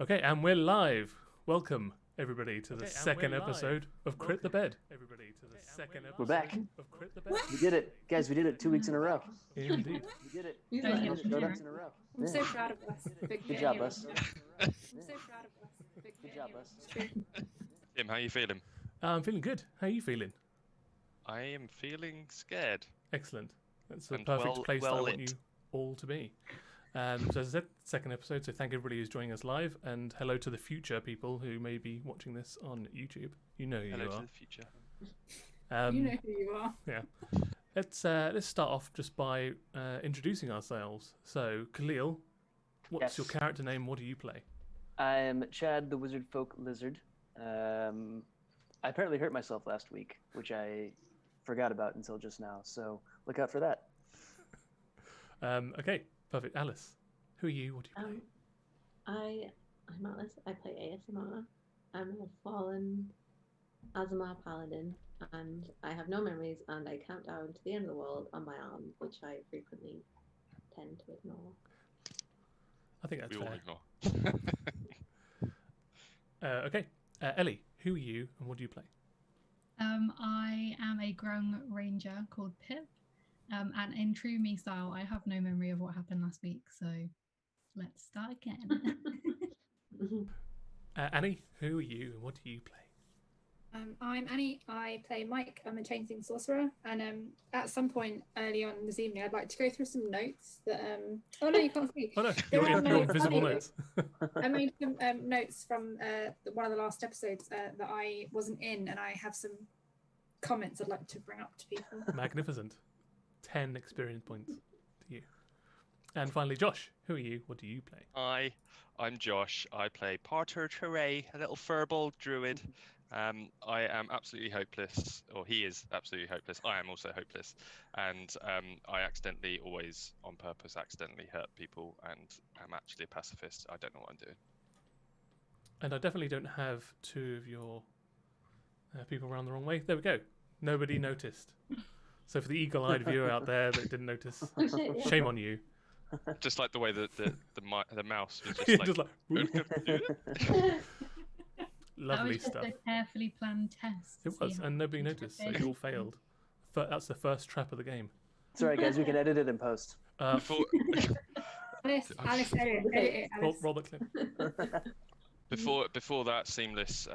Okay, and we're live. Welcome, everybody, to the second episode of Crit the Bed. Everybody, to the second episode We're back. of Crit the Bed. We did it. Guys, we did it 2 weeks in a row. Indeed. We did it. He's 2 like, weeks in a row. I'm so proud of us. Good job, us. I'm so proud of us. Good job, us. It's true. Tim, how are you feeling? I'm feeling good. How are you feeling? I am feeling scared. Excellent. That's the And perfect place that I want lit. you all to be. So as I said, second episode, so thank everybody who's joining us live, and hello to the future people who may be watching this on YouTube. You know who Hello you to are. the future. You know who you are. Yeah. Let's start off just by introducing ourselves. So, Khalil, what's your Yes. character name? What do you play? I'm Chad, the Wizard Folk Lizard. I apparently hurt myself last week, which I forgot about until just now. So look out for that. Okay, perfect. Alice, who are you? What do you play? I'm Alice. I play ASMR. I'm a fallen Azamar paladin, and I have no memories, and I count down to the end of the world on my arm, which I frequently tend to ignore. I think that's We all fair. ignore. Okay, Ellie, who are you and what do you play? I am a grown ranger called Pip, and in true me style, I have no memory of what happened last week, so let's start again. Annie, who are you and what do you play? I'm Annie. I play Mike. I'm a changeling sorcerer, and at some point early on this evening, I'd like to go through some notes that. Oh no, you can't see. Oh no, There your are no invisible funny notes. I made some notes from one of the last episodes that I wasn't in, and I have some comments I'd like to bring up to people. Magnificent. 10 experience points to you. And finally, Josh, who are you? What do you play? Hi, I'm Josh. I play Parter Teray, a little furball druid. I am absolutely hopeless, or he is absolutely hopeless. I am also hopeless, and I accidentally, always on purpose, accidentally hurt people, and I'm actually a pacifist. I don't know what I'm doing. And I definitely don't have two of your people around the wrong way. There we go. Nobody noticed. So for the eagle-eyed viewer out there that didn't notice, Oh, shit, yeah. shame on you. Just like the way that the mouse was Yeah, just like. just like, That lovely was just stuff. a carefully planned test. to It see was, how and nobody much noticed, so it you all failed. That's the first trap of the game. It's all right, guys. We can edit it in post. Before, Alice, edit it, Alice. Roll the clip. Before that seamless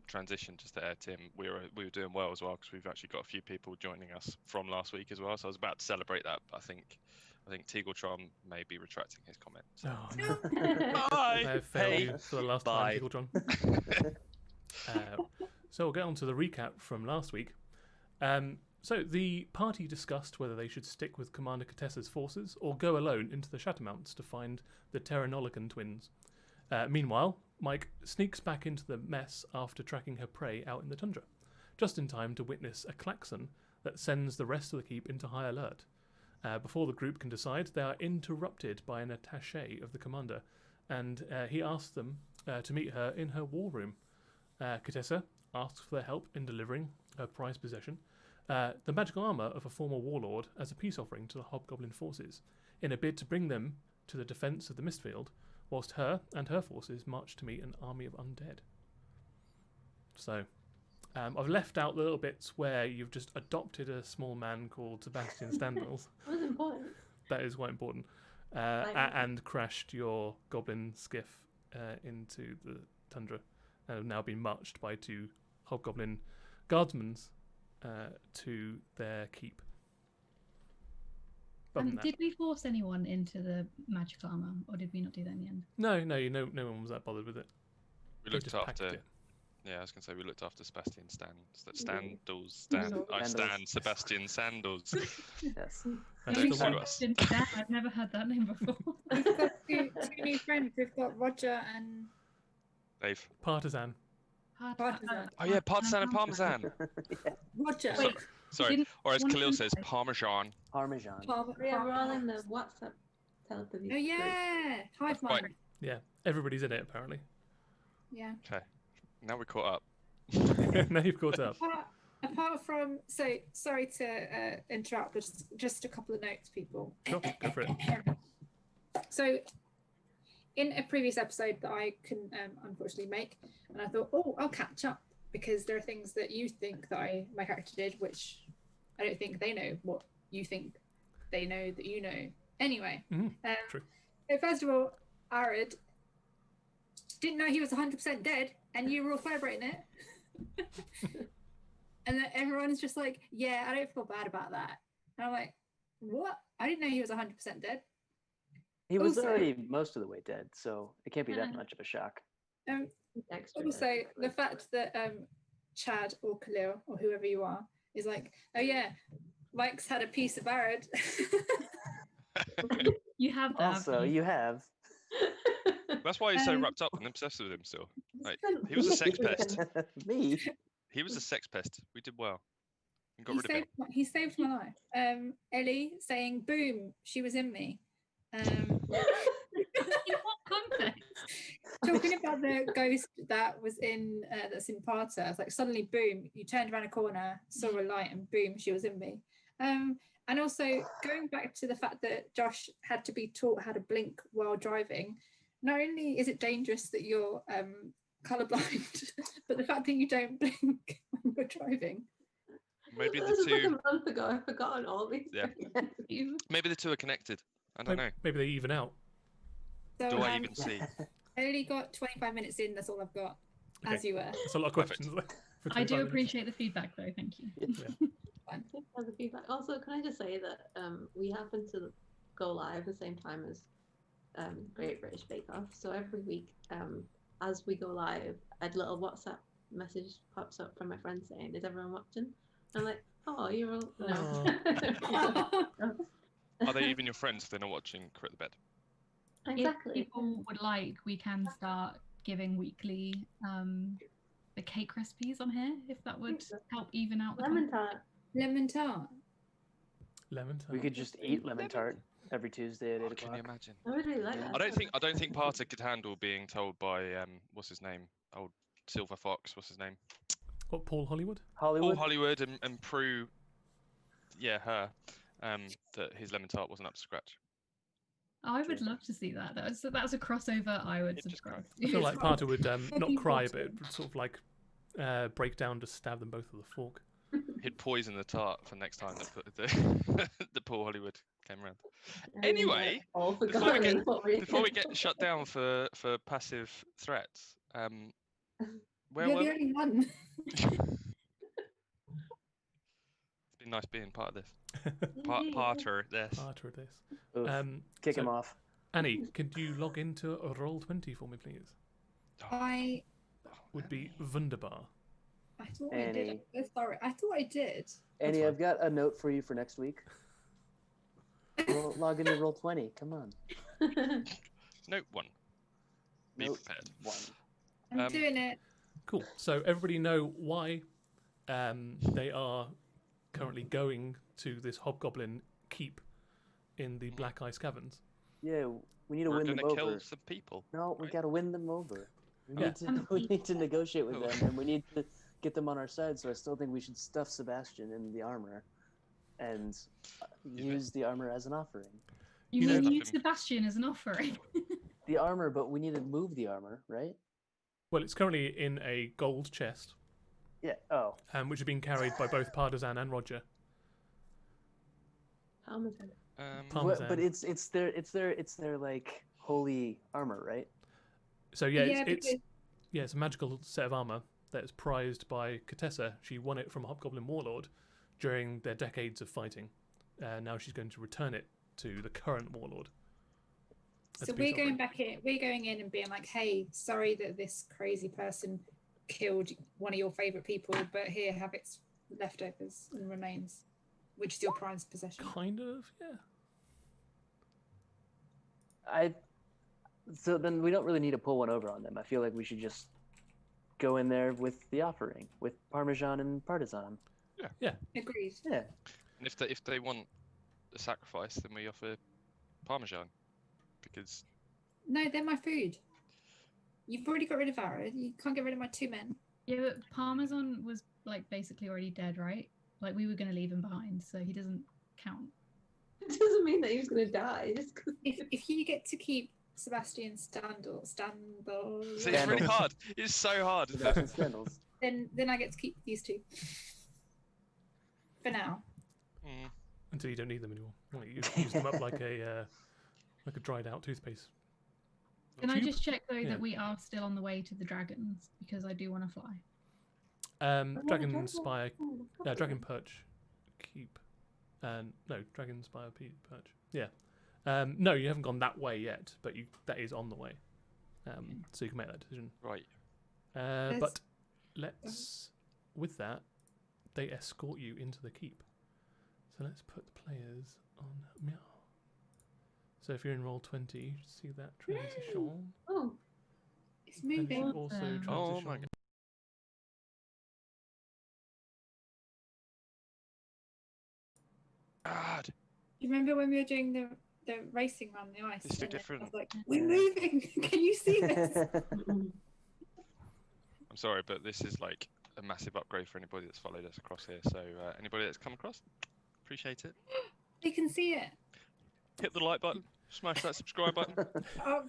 transition just there, Tim, we were doing well as well because we've actually got a few people joining us from last week as well. So I was about to celebrate that. But I think Teagletron may be retracting his comment. So. Oh, no. Bye. I have failed Hey. you for the last Bye. time, Eagletron. So we'll get on to the recap from last week. So the party discussed whether they should stick with Commander Katessa's forces or go alone into the Shattermounts to find the Teranollankin twins. Meanwhile, Mike sneaks back into the mess after tracking her prey out in the tundra, just in time to witness a klaxon that sends the rest of the keep into high alert. Before the group can decide, they are interrupted by an attaché of the commander, and he asks them to meet her in her war room. Katessa asks for their help in delivering her prized possession, the magical armour of a former warlord, as a peace offering to the Hobgoblin forces, in a bid to bring them to the defence of the Mystfield, whilst her and her forces march to meet an army of undead. So, I've left out the little bits where you've just adopted a small man called Sebastian Standals. That was important. That is quite important. And crashed your goblin skiff into the tundra and have now been marched by two hobgoblin guardsmen to their keep. Other than that- Did we force anyone into the magical armor, or did we not do that in the end? No one was that bothered with it. We They looked just packed after. it. Yeah, I was gonna say we looked after Sebastian Sandals. I Sandals. stand Sebastian Sandals. Yes. That's Don't the sue one. us. I've never heard that name before. We've got two new friends. We've got Roger and Dave. Partisan. Partisan. Oh yeah, partisan and parmesan. Roger. Wait, Sorry, Didn't or as one of Khalil them says, say- parmesan. Parmesan. Yeah, we're all in the WhatsApp telepathy. Oh yeah, hive Right. mind. Yeah, everybody's in it apparently. Yeah. Okay, now we're caught up. Now you've caught up. Apart from, so sorry to interrupt, but just a couple of notes, people. Sure, go for it. So in a previous episode that I couldn't unfortunately make, and I thought, oh, I'll catch up because there are things that you think that my character did, which I don't think they know what you think they know that you know. Anyway, True. so first of all, Arid didn't know he was 100% dead, and you were all celebrating it. And then everyone's just like, yeah, I don't feel bad about that. And I'm like, what? I didn't know he was 100% dead. He was Also- already most of the way dead, so it can't be that much of a shock. Extra Also, dead. the fact that Chad or Khalil or whoever you are is like, oh yeah, Mike's had a piece of Arid. You have that. Also, you have. That's why he's so Um, wrapped up and obsessed with him still. Like, he was a sex pest. Me. He was a sex pest. We did well. And got rid of him. He saved my life. Ellie saying, boom, she was in me. In what context? Talking about the ghost that was in that's in Parter, it's like suddenly boom, you turned around a corner, saw a light, and boom, she was in me. And also going back to the fact that Josh had to be taught how to blink while driving. Not only is it dangerous that you're colorblind, but the fact that you don't blink when you're driving. Maybe That the was like two. a month ago. I've forgotten all these. Yeah. things. Maybe the two are connected. I don't know. Maybe they even out. So Do I even see? I only got 25 minutes in, that's all I've got, Okay. as you were. That's a lot of Perfect. questions. For I 25 do minutes. appreciate the feedback, though. Thank you. As a feedback. Also, can I just say that we happen to go live at the same time as Great British Bake Off. So every week, as we go live, a little WhatsApp message pops up from my friend saying, "Is everyone watching?" I'm like, "Oh, you're all no." Are they even your friends if they're not watching Crit the Bed? Exactly. If people would like, we can start giving weekly the cake recipes on here, if that would help even out the Lemon content. tart. Lemon tart. Lemon tart. We could just eat lemon tart every Tuesday at 8 Can you o'clock. imagine? I really like that. I don't think Parter could handle being told by what's his name? Old Silver Fox. What's his name? What, Paul Hollywood? Hollywood. Paul Hollywood and Prue. Yeah, her. That his lemon tart wasn't up to scratch. I would love to see that. That's a crossover I would It just subscribe I to. feel like Parter would not Looking cry, forward but to it would sort of like break down to stab them both with a fork. He'd poison the tart for next time that Paul Hollywood came around. Anyway, all before we forgotten get- what we Before we get shut down for passive threats, where You're were the we? only one. It's been nice being part of this. Parter this. Parter this. Oof. Kick so, him off. Annie, could you log into a Roll20 for me, please? I Would be wunderbar. thought I did. Annie. I'm sorry. I thought I did. Annie, fine. I've got a note for you for next week. Log into Roll20. Come on. Note 1. Be Note prepared. 1. I'm doing it. Cool. So everybody know why they are currently going to this Hobgoblin keep in the Black Ice Caverns. Yeah, we need to We're win them gonna kill over. some people. No, we right? got to win them over. We, Yeah. need to, we need to negotiate with Oh. them, and we need to get them on our side. So I still think we should stuff Sebastian in the armor and use the armor as an offering. You You know- mean use Sebastian as an offering? The armor, but we need to move the armor, right? Well, it's currently in a gold chest, Yeah. Oh, which is being carried by both Pardesan and Roger. Parmesan. Parmesan. but it's their like holy armor, right? So yeah, Yeah, it's it's a magical set of armor that's prized by Contessa. She won it from Hobgoblin Warlord during their decades of fighting. Now she's going to return it to the current Warlord. as So a peace we're going offering. back in. We're going in and being like, "Hey, sorry that this crazy person killed one of your favorite people, but here, have its leftovers and remains, which is your prized possession." Kind of, yeah. So then we don't really need to pull one over on them. I feel like we should just go in there with the offering, with Parmesan and Partisan. Agreed. Yeah. And if they want a sacrifice, then we offer Parmesan, because No, they're my food. You've already got rid of Arrow. You can't get rid of my two men. Yeah, but Parmesan was like basically already dead, right? Like we were going to leave him behind, so he doesn't count. It doesn't mean that he was going to die. Just 'cause- If you get to keep Sebastian Standal. See, it's really hard. It's so hard. Sebastian Scandals. Then I get to keep these two. For now. Until you don't need them anymore. Like, you use them up like a dried out toothpaste. Can I just check though that we are still on the way to the dragons, because I do want to fly. Dragon Spire, Dragon Perch Keep. No, Dragon Spire Perch. Yeah. No, you haven't gone that way yet, but that is on the way. So you can make that decision. Right. But with that, they escort you into the keep. So let's put the players on meow. So if you're in roll 20, you see that transition. Oh, it's And moving. you also transition. Oh my God. Do you remember when we were doing the racing around the ice? It's so and I different. was like, we're moving. Can you see this? I'm sorry, but this is like a massive upgrade for anybody that's followed us across here. So anybody that's come across, appreciate it. They can see it. Hit the like button, smash that subscribe button, Oh,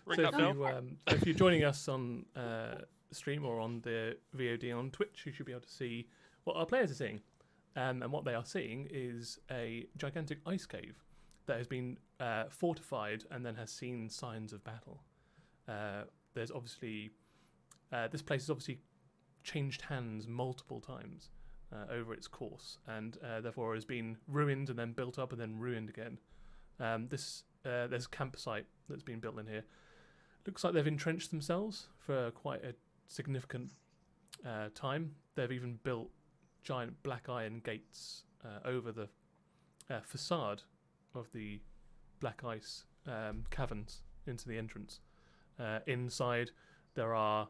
ring So that bell. if you're joining us on stream or on the VOD on Twitch, you should be able to see what our players are seeing. And what they are seeing is a gigantic ice cave that has been fortified and then has seen signs of battle. There's obviously this place has obviously changed hands multiple times over its course, and therefore has been ruined and then built up and then ruined again. There's a campsite that's been built in here. Looks like they've entrenched themselves for quite a significant time. They've even built giant black iron gates over the facade of the black ice caverns into the entrance. Inside there are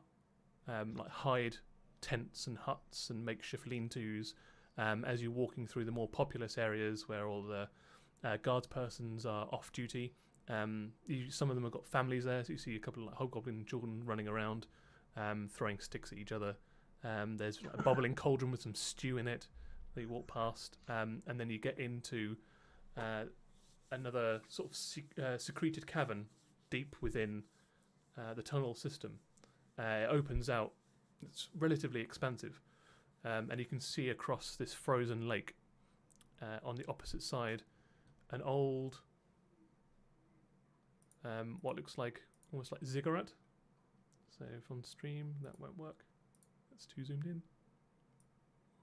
like hide tents and huts and makeshift lean-tos as you're walking through the more populous areas where all the guards persons are off duty. Some of them have got families there, so you see a couple of like hobgoblin children running around throwing sticks at each other. There's a bubbling cauldron with some stew in it that you walk past, and then you get into another sort of secreted cavern deep within the tunnel system. It opens out. It's relatively expansive, and you can see across this frozen lake on the opposite side an old what looks like almost like ziggurat. So if on stream that won't work. That's too zoomed in.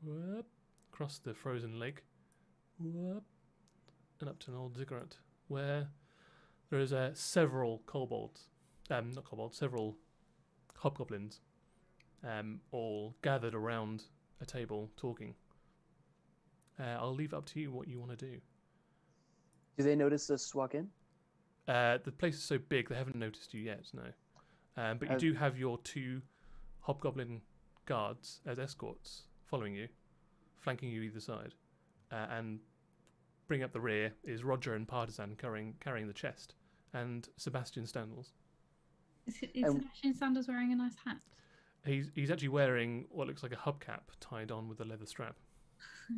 Whoop. Across the frozen lake. Whoop. And up to an old ziggurat where there is several several hobgoblins all gathered around a table talking. I'll leave it up to you what you want to do. Do they notice us walk in? The place is so big they haven't noticed you yet, no. But you do have your two hobgoblin guards as escorts following you, flanking you either side, and bring up the rear is Roger and Partisan carrying the chest, and Sebastian Standals. Is Sebastian Sanders wearing a nice hat? He's actually wearing what looks like a hubcap tied on with a leather strap.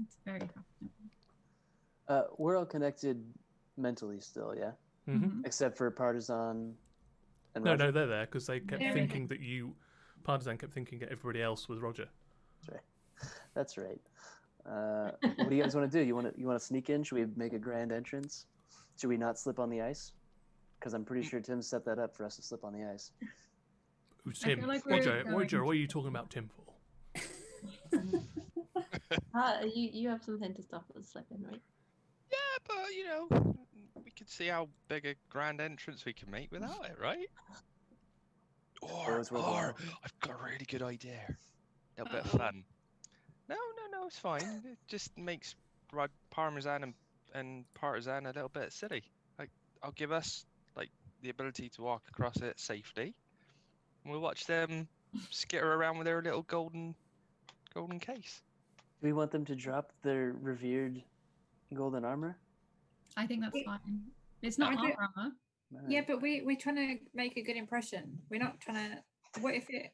It's very fashionable. We're all connected mentally still, yeah? Mm-hmm. Except for Partisan and No, Roger. they're there because they kept Yeah. thinking that Partisan kept thinking that everybody else was Roger. That's right. What do you guys want to do? You want to sneak in? Should we make a grand entrance? Should we not slip on the ice? Because I'm pretty sure Tim set that up for us to slip on the ice. Who's I feel Tim? like we're Roger, going Roger, what are you talking about Tim for? You have something to stop us slipping, right? Yeah, but we could see how big a grand entrance we can make without it, right? Or Those were wild. I've got a really good idea. A little bit of fun. No, it's fine. It just makes Parmesan and Partisan a little bit silly. Like, I'll give us the ability to walk across it safely. And we'll watch them skitter around with their little golden case. Do we want them to drop their revered golden armor? I think that's fine. It's not I our don't- armor. Yeah, but we're trying to make a good impression. We're not trying to. What if it?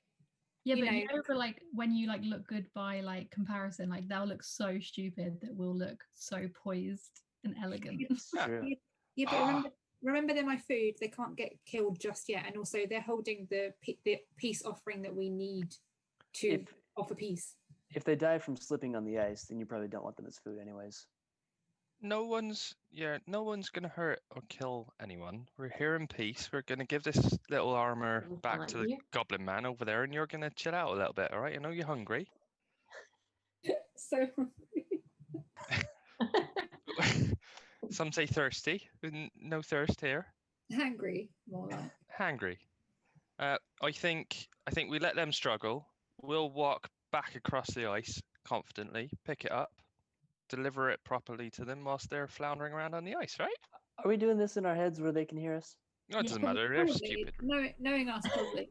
Yeah, You but know- but like when you look good by comparison, they'll look so stupid that we'll look so poised and elegant. True. Yeah, but remember, remember they're my food. They can't get killed just yet, and also they're holding the peace offering that we need to offer peace. If they die from slipping on the ice, then you probably don't want them as food, anyways. No one's gonna hurt or kill anyone. We're here in peace. We're gonna give this little armor back to the goblin man over there, and you're gonna chill out a little bit, all right? I know you're hungry. So Some say thirsty. No thirst here. hungry, more like. Hangry. I think we let them struggle. We'll walk back across the ice confidently, pick it up, deliver it properly to them whilst they're floundering around on the ice, right? Are we doing this in our heads where they can hear us? No, it Yeah, doesn't matter. They're probably. stupid. Knowing us, probably.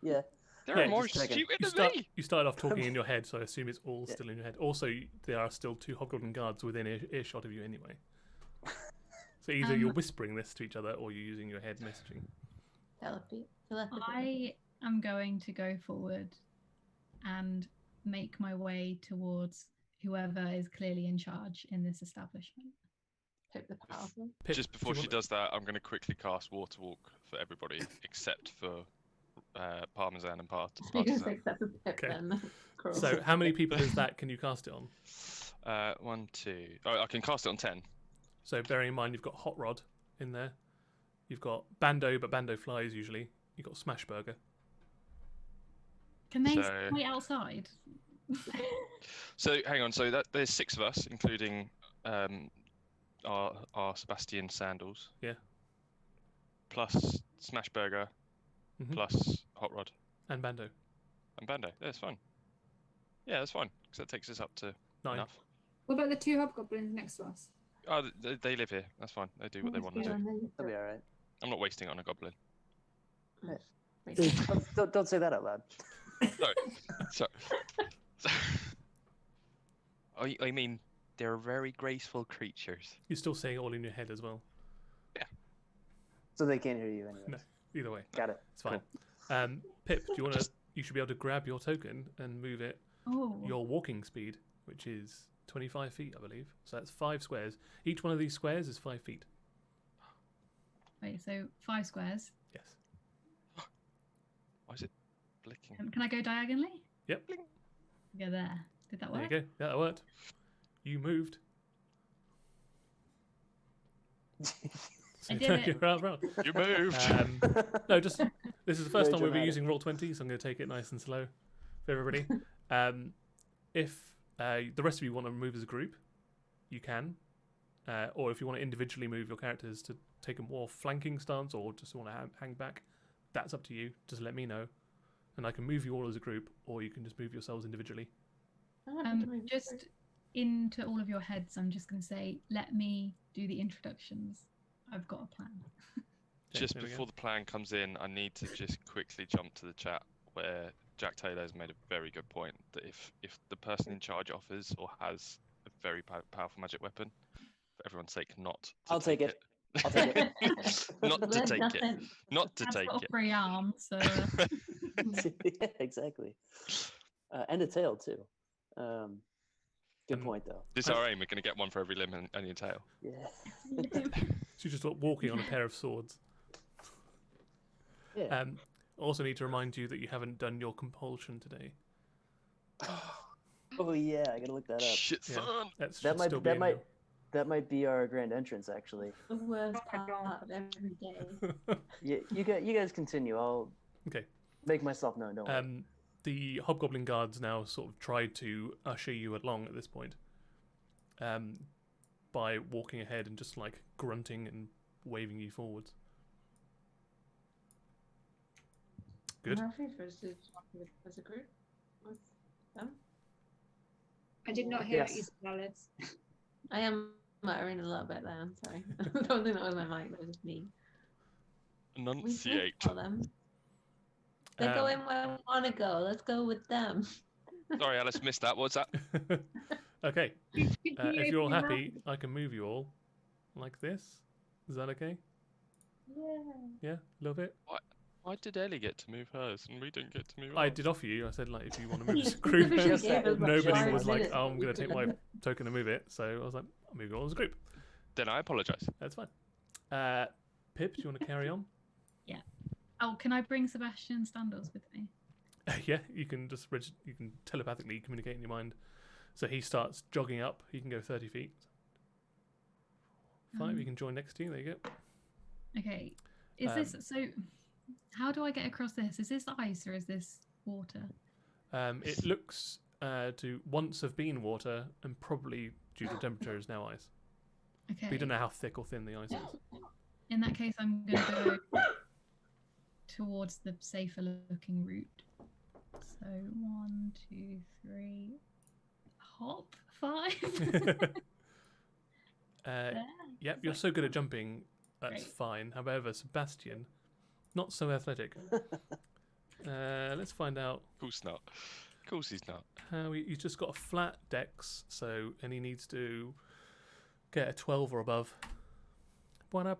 Yeah. They're Yeah, more just checking. stupid than me. You started off talking in your head, so I assume it's all Yeah. still in your head. Also, there are still 2 hobgoblin guards within earshot of you anyway. So either you're whispering this to each other or you're using your head messaging. Telepathy. I am going to go forward and make my way towards whoever is clearly in charge in this establishment. Pip the powerful. Pip, Just do before you she want- does that, I'm going to quickly cast Water Walk for everybody except for Parmesan and You're going to Partisan. accept the Pip Okay. then. Cool. So how many people is that can you cast it on? 1, 2. Oh, I can cast it on 10. So bearing in mind you've got Hot Rod in there. You've got Bando, but Bando flies usually. You've got Smash Burger. Can they So- wait outside? So hang on. So there's 6 of us, including our Sebastian Sandals. Yeah. Plus Smash Burger, Mhm. plus Hot Rod And Bando. and Bando. Yeah, that's fine. Yeah, that's fine. Because that takes us up to 9. enough. What about the 2 hobgoblins next to us? Oh, they live here. That's fine. They do what they want to do. That'll be all right. I'm not wasting it on a goblin. Don't say that out loud. Sorry. I mean, they're very graceful creatures. You're still saying it all in your head as well. So they can't hear you anyway. No. Either way, Got it. it's fine. Pip, do you want to? You should be able to grab your token and move it Oh, your walking speed, which is 25 feet, I believe. So that's 5 squares. Each one of these squares is 5 feet. wait, so 5 squares. Yes. Why is it blinking? Can I go diagonally? Yep. Go there. Did that There work? you go. Yeah, that worked. You moved. I did it. You're out. You moved. No, just this is the first Very time we'll be dramatic. using Roll20, so I'm going to take it nice and slow for everybody. If the rest of you want to move as a group, you can. Or if you want to individually move your characters to take a more flanking stance or just want to hang back, that's up to you. Just let me know. And I can move you all as a group, or you can just move yourselves individually. Just into all of your heads, I'm just going to say, let me do the introductions. I've got a plan. Just there we go. before the plan comes in, I need to just quickly jump to the chat where Jack Taylor has made a very good point that if the person in charge offers or has a very powerful magic weapon, for everyone's sake, not to I'll take it. I'll take it. Not to There's take it. nothing. Not to I've take got a it. free arm, so Yeah, exactly. And a tail too. Good And- point though. This is our aim. We're going to get one for every limb and your tail. Yeah. She's just walking on a pair of swords. Yeah. Also need to remind you that you haven't done your compulsion today. Oh yeah, I gotta look that up. Shit, Yeah. son. That should That might still be that in might that might be our grand entrance actually. The worst Oh my God. part of every day. there. You guys continue. I'll Okay. make myself known. Don't worry. The Hobgoblin guards now sort of tried to usher you along at this point, by walking ahead and just like grunting and waving you forwards. Good. I'm happy for us to talk as a group with them. I did not hear Yes. what you said, Alice. I am muttering a little bit there. I'm sorry. I don't think that was my mic. That was just me. We can Enunciate. tell them. They're Um, going where we want to go. Let's go with them. Sorry, Alice, missed that. What's that? Okay. Can If you you're all open your happy, mouth? I can move you all like this. Is that okay? Yeah. Yeah, a little bit. Why did Ellie get to move hers and we didn't get to move I ours? did offer you. I said like if you want to move as a group. You Just gave us that- like Nobody 5 was like, minutes oh, I'm we going to take my could've- token and move it. So I was like, I'll move you all as a group. Then I apologise. That's fine. Pip, do you want to carry on? Oh, can I bring Sebastian Standals with me? Yeah, you can just you can telepathically communicate in your mind. So he starts jogging up. He can go 30 feet. 5, he can join next to you. There you go. Okay. Is this so? How do I get across this? Is this ice or is this water? It looks to once have been water, and probably due to temperature is now ice. Okay. We don't know how thick or thin the ice is. In that case, I'm going to go towards the safer looking route. So 1, 2, 3, hop 5. Yep, you're so good at jumping. That's Great. fine. However, Sebastian, not so athletic. Let's find out. Of course not. Of course he's not. How he's just got a flat dex, and he needs to get a 12 or above. No,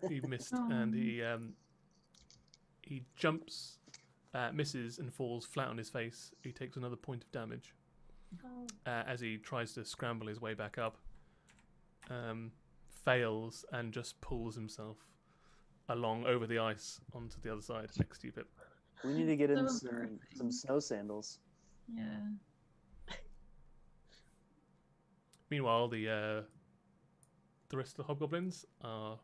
he missed, and he jumps, misses, and falls flat on his face. He takes another point of damage as he tries to scramble his way back up. Fails and just pulls himself along over the ice onto the other side next to you, Pip. We need to get him So some snow sandals. Yeah. Meanwhile, the rest of the hobgoblins are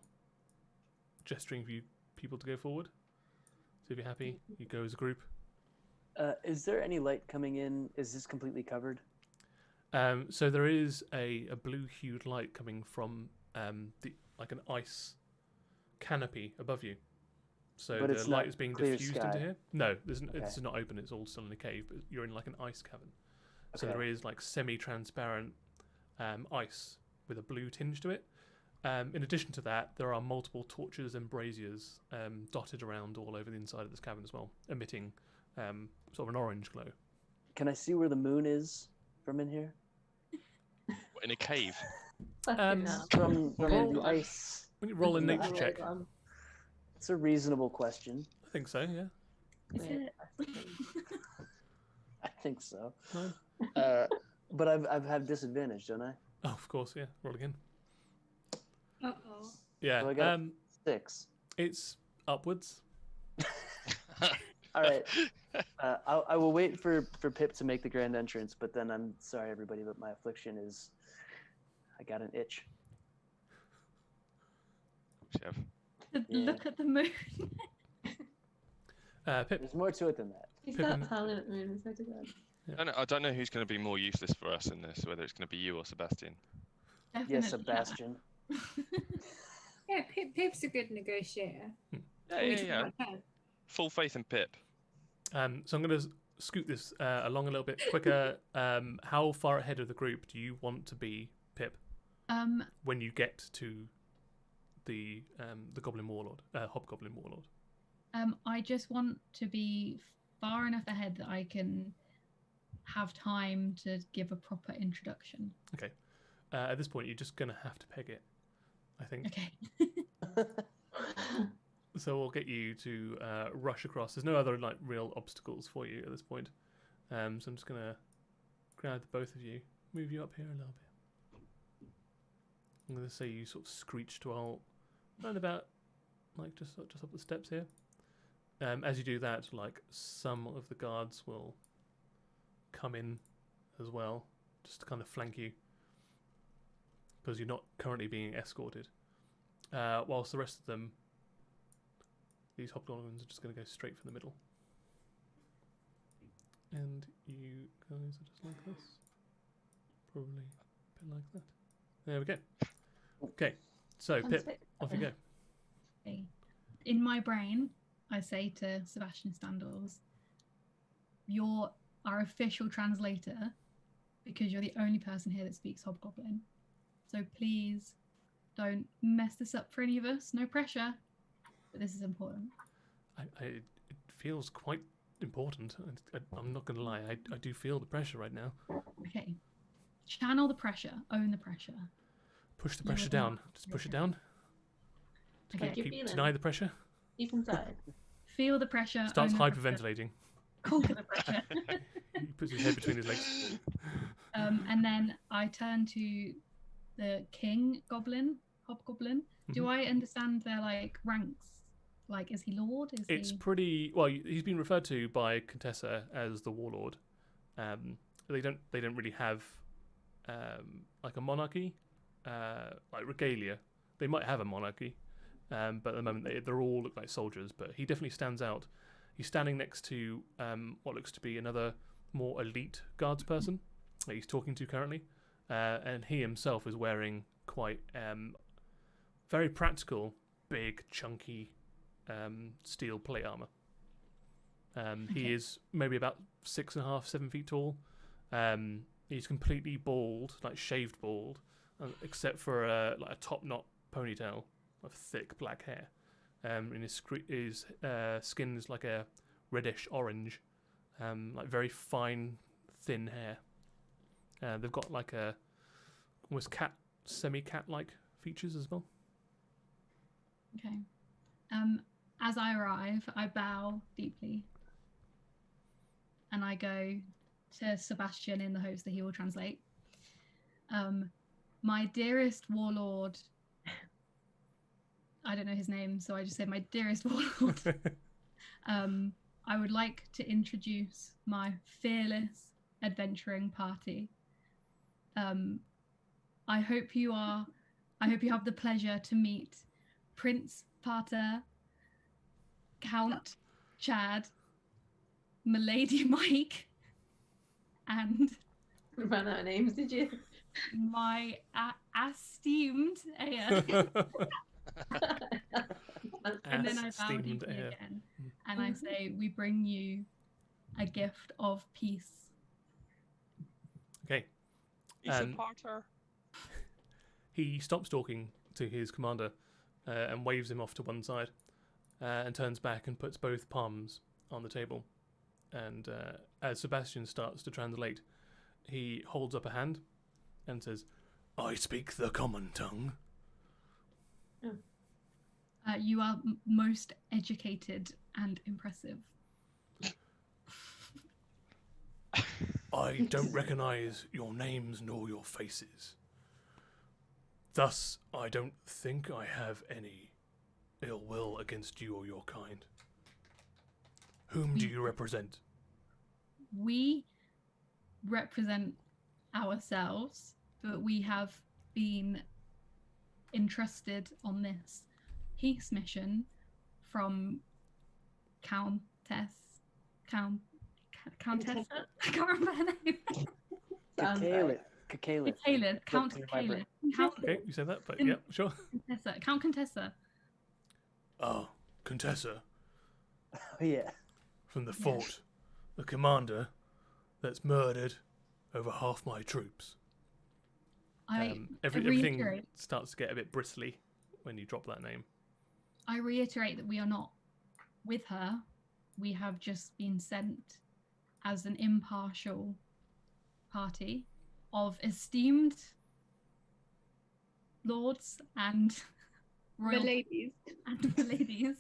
gesturing for you people to go forward. So if you're happy, you go as a group. Is there any light coming in? Is this completely covered? So there is a blue-hued light coming from like an ice canopy above you. So But the it's light not is being clear diffused into sky. here. No, this Okay. is not open. It's all still in a cave, but you're in like an ice cavern. So Okay. there is like semi-transparent ice with a blue tinge to it. In addition to that, there are multiple torches and braziers dotted around all over the inside of this cavern as well, emitting sort of an orange glow. Can I see where the moon is from in here? In a cave. Fucking hell. From Roll- the ice. When you roll a No. nature check, It's a reasonable question. I think so. Yeah. Is it? I think so. Nine. But I've had disadvantage, don't I? Oh, of course. Yeah. Roll again. Uh-oh. Yeah. So I got 6. It's upwards. All right. I will wait for Pip to make the grand entrance, but then I'm sorry, everybody, but my affliction is I got an itch. Chef. Look at the moon. Pip. There's more to it than that. He Pip starts and- howling at the moon and so to God. I don't know who's going to be more useless for us in this, whether it's going to be you or Sebastian. Yes, Definitely. Sebastian. Yeah, Pip's a good negotiator. Yeah, We yeah, just yeah. like her. Full faith in Pip. So I'm going to scoot this along a little bit quicker. How far ahead of the group do you want to be, Pip, when you get to the Goblin Warlord, Hobgoblin Warlord? I just want to be far enough ahead that I can have time to give a proper introduction. Okay. At this point, you're just going to have to peg it, I think. Okay. So we'll get you to rush across. There's no other like real obstacles for you at this point. So I'm just going to grab the both of you, move you up here a little bit. I'm going to say you sort of screech to a halt, round about like just up the steps here. As you do that, like some of the guards will come in as well, just to kind of flank you, because you're not currently being escorted. Whilst the rest of them, these hobgoblins, are just going to go straight for the middle. And you guys are just like this. Probably a bit like that. There we go. Okay, so Pip, off you go. Okay. In my brain, I say to Sebastian Standals, you're our official translator because you're the only person here that speaks Hobgoblin. So please don't mess this up for any of us. No pressure, but this is important. It feels quite important. I'm not going to lie. I do feel the pressure right now. Okay. Channel the pressure. Own the pressure. Push the You pressure will down. not Just push it feel down. Okay. Keep feeling. Deny the pressure. Deep inside. Feel the pressure. Starts own the pressure, hyperventilating. conquer the pressure. He puts his head between his legs. And then I turn to the king goblin hobgoblin. Do Mhm. I understand their like ranks? Like, is he lord? Is It's he? pretty well. He's been referred to by Contessa as the warlord. They don't really have like a monarchy, like regalia. They might have a monarchy, but at the moment they all look like soldiers. But he definitely stands out. He's standing next to what looks to be another more elite guards person that he's talking to currently, and he himself is wearing quite very practical, big, chunky steel plate armor. He Okay. is maybe about 6.5, 7 feet tall. He's completely bald, like shaved bald, except for like a top knot ponytail of thick black hair. And his skin is like a reddish orange, like very fine, thin hair. They've got like a almost semi-cat like features as well. Okay. As I arrive, I bow deeply, and I go to Sebastian in the hopes that he will translate. My dearest warlord. I don't know his name, so I just say my dearest warlord. I would like to introduce my fearless adventuring party. I hope you have the pleasure to meet Prince Pater, Count Chad, Milady Mike, and Ran out of names, did you? my esteemed Aya. And then I bow Esteemed deeply Aya. again, and I say, we bring you a gift of peace. Okay. He's a And Potter. he stops talking to his commander and waves him off to one side, and turns back and puts both palms on the table. And as Sebastian starts to translate, he holds up a hand and says, "I speak the common tongue." You are most educated and impressive. I don't recognize your names nor your faces. Thus, I don't think I have any ill will against you or your kind. Whom do you represent? We represent ourselves, but we have been entrusted on this peace mission from Countessa. I can't remember her name. Sounds right. Cacalet. Count Clear my brain. Cacalet. Count Okay, you said that, but In- yeah, sure. Contessa. Count Contessa. Oh, Contessa, Oh, yeah. from the fort, the commander that's murdered over half my troops. I Everything reiterate. starts to get a bit bristly when you drop that name. I reiterate that we are not with her. We have just been sent as an impartial party of esteemed lords and royal ladies. and ladies,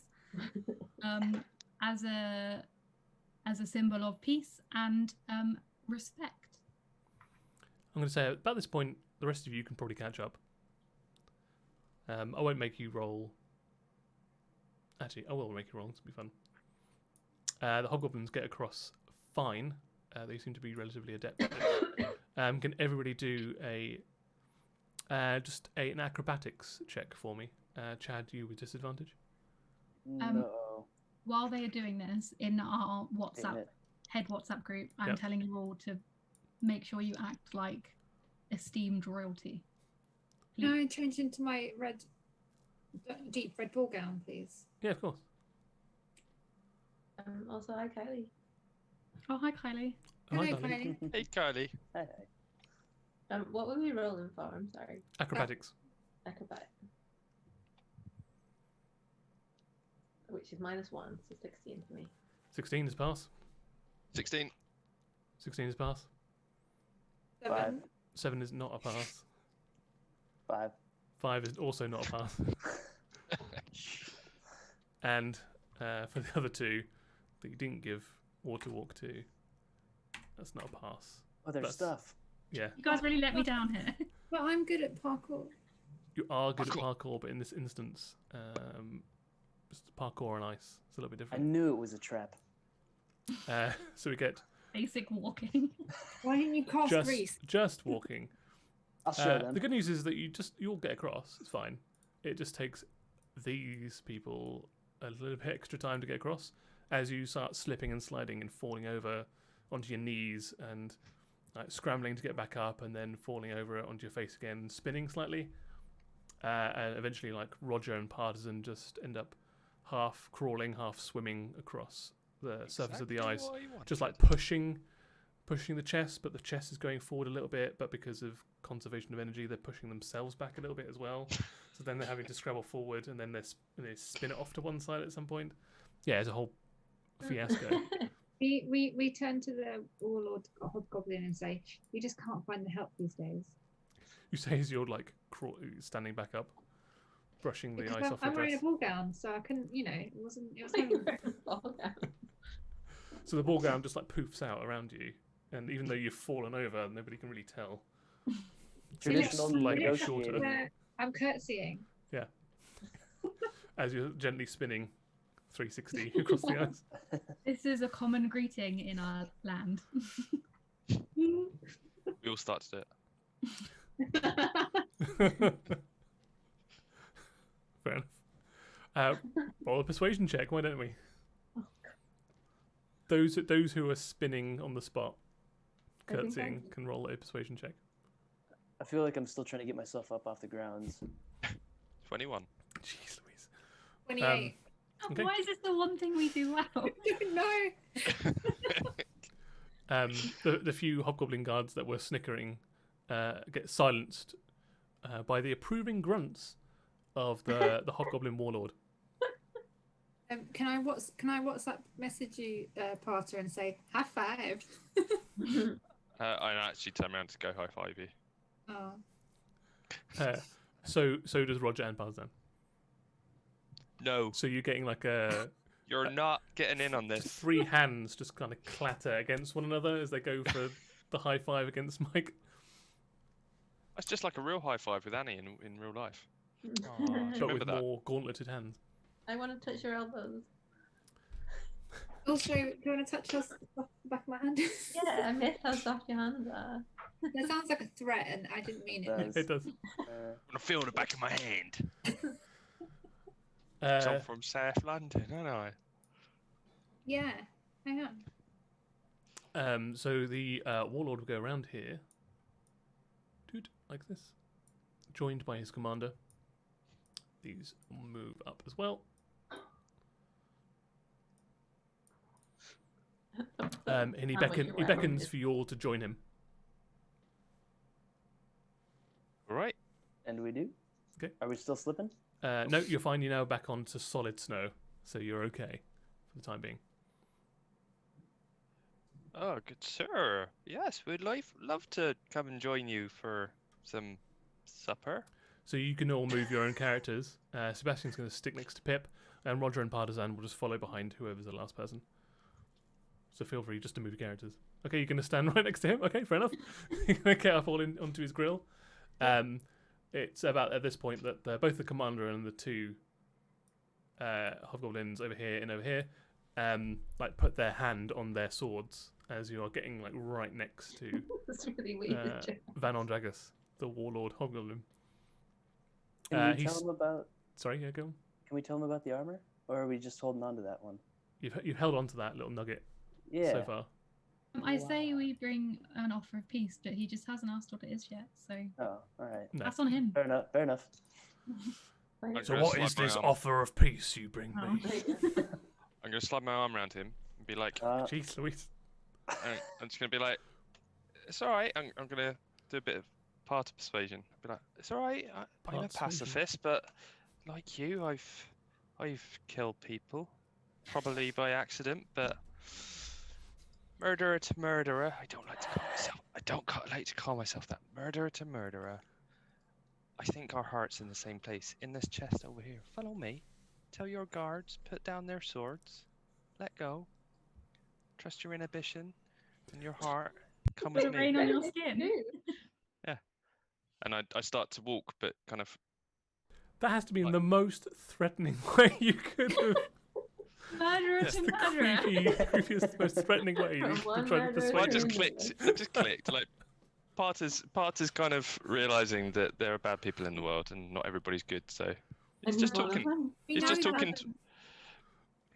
as a symbol of peace and respect. I'm going to say about this point, the rest of you can probably catch up. I won't make you roll. Actually, I will make you roll. It'll be fun. The hobgoblins get across fine. They seem to be relatively adept at it. Can everybody do an acrobatics check for me? Chad, you with disadvantage? No. While they are doing this in our Damn it. head WhatsApp group, I'm Yep. telling you all to make sure you act like esteemed royalty. Can I change into my deep red ball gown, please? Yeah, of course. Also, hi, Kylie. Oh, hi, Kylie. Oh, hi, Hello, darling. Kylie. Hey, Kylie. Hey. What were we rolling for? I'm sorry. Acrobatics. Acrobat. Which is -1, so 16 for me. 16 is pass. 16. 16 is pass. 7. 7 is not a pass. 5. 5 is also not a pass. And for the other two that you didn't give Water Walk to, that's not a pass. Oh, there's That's- stuff. Yeah. You guys really let me down here. But I'm good at parkour. You are good at parkour, but in this instance, just parkour on ice. It's a little bit I different. knew it was a trap. So we get Basic walking. Why didn't you cast Reese? just walking. I'll show them. The good news is that you'll get across. It's fine. It just takes these people a little bit extra time to get across as you start slipping and sliding and falling over onto your knees and like scrambling to get back up and then falling over onto your face again, spinning slightly. And eventually, like Roger and Partisan just end up half crawling, half swimming across the surface of the ice, what I wanted. just like pushing the chest, but the chest is going forward a little bit, but because of conservation of energy, they're pushing themselves back a little bit as well. So then they're having to scrabble forward, and then they spin it off to one side at some point. Yeah, it's a whole fiasco. We turn to the warlord hobgoblin and say, "You just can't find the help these days." You say as you're like standing back up, brushing the Because ice off your I'm wearing a dress. ball gown, so I couldn't. It was. So the ball gown just like poofs out around you, and even though you've fallen over, nobody can really tell. Traditional Slightly negotiating. shorter. I'm curtsying. As you're gently spinning 360 across the ice. This is a common greeting in our land. We all start to do it. Fair enough. Roll a persuasion check, why don't we? Those who are spinning on the spot, I think curtsying, can roll a persuasion check. I feel like I'm still trying to get myself up off the ground. 21. Jeez Louise. 28. Okay. Why is this the one thing we do well? I don't know. The few hobgoblin guards that were snickering get silenced by the approving grunts of the Hobgoblin Warlord. Can I WhatsApp message you, Parter, and say high five? I actually turn around to go high five you. Oh. So does Roger and Partisan. No, So you're getting like a you're not getting in on this. three hands just kind of clatter against one another as they go for the high five against Mike. That's just like a real high five with Annie in real life. But Remember with that. more gauntleted hands. I want to touch your elbows. Also, do you want to touch us off the back of my hand? Yeah, I miss how soft your hands are. That sounds like a threat, and I didn't mean it. Does. It does. I'm gonna feel the back of my hand. I'm from South London, aren't I? Yeah, hang on. So the warlord will go around here, like this, joined by his commander. These move up as well. And he beckons for you all to join him. All right. And we do? Okay. Are we still slipping? No, you're fine. You're now back onto solid snow, so you're okay for the time being. Oh, good sir. Yes, we'd love to come and join you for some supper. So you can all move your own characters. Sebastian's going to stick next to Pip, and Roger and Partisan will just follow behind whoever's the last person. So feel free just to move your characters. Okay, you're going to stand right next to him. Okay, fair enough. You're going to get up all onto his grill. It's about at this point that both the commander and the two hobgoblins over here and over here like put their hand on their swords as you are getting like right next to That's really weird. Van Ondragus, the warlord hobgoblin. Can we tell him about? Sorry, yeah, go on. Can we tell him about the armor, or are we just holding on to that one? You've held on to that little nugget Yeah. so far. I say we bring an offer of peace, but he just hasn't asked what it is yet, so Oh, all right. No. that's on him. Fair enough. Fair enough. So what is this offer of peace you bring Oh. me? I'm gonna slide my arm around him and be like, Jeez Louise. I'm just gonna be like, it's all right. I'm gonna do a bit of part of persuasion. Be like, it's all right. I'm a Persuasion. pacifist, but like you, I've killed people, probably by accident, but murderer to murderer. I don't like to call myself. Like to call myself that. Murderer to murderer. I think our heart's in the same place. In this chest over here. Follow me. Tell your guards, put down their swords. Let go. Trust your inhibition and your heart. Come Put with a rain me. on your skin. And I start to walk, but kind of That has to be in the most threatening way you could have. Murderer That's to the murderer. creepiest, most threatening way you From could one try to murderer persuade Well, I to just him. clicked. I just clicked. Like, Parter's kind of realizing that there are bad people in the world and not everybody's good. So he's And just one of talking. them. We He's know just that- talking.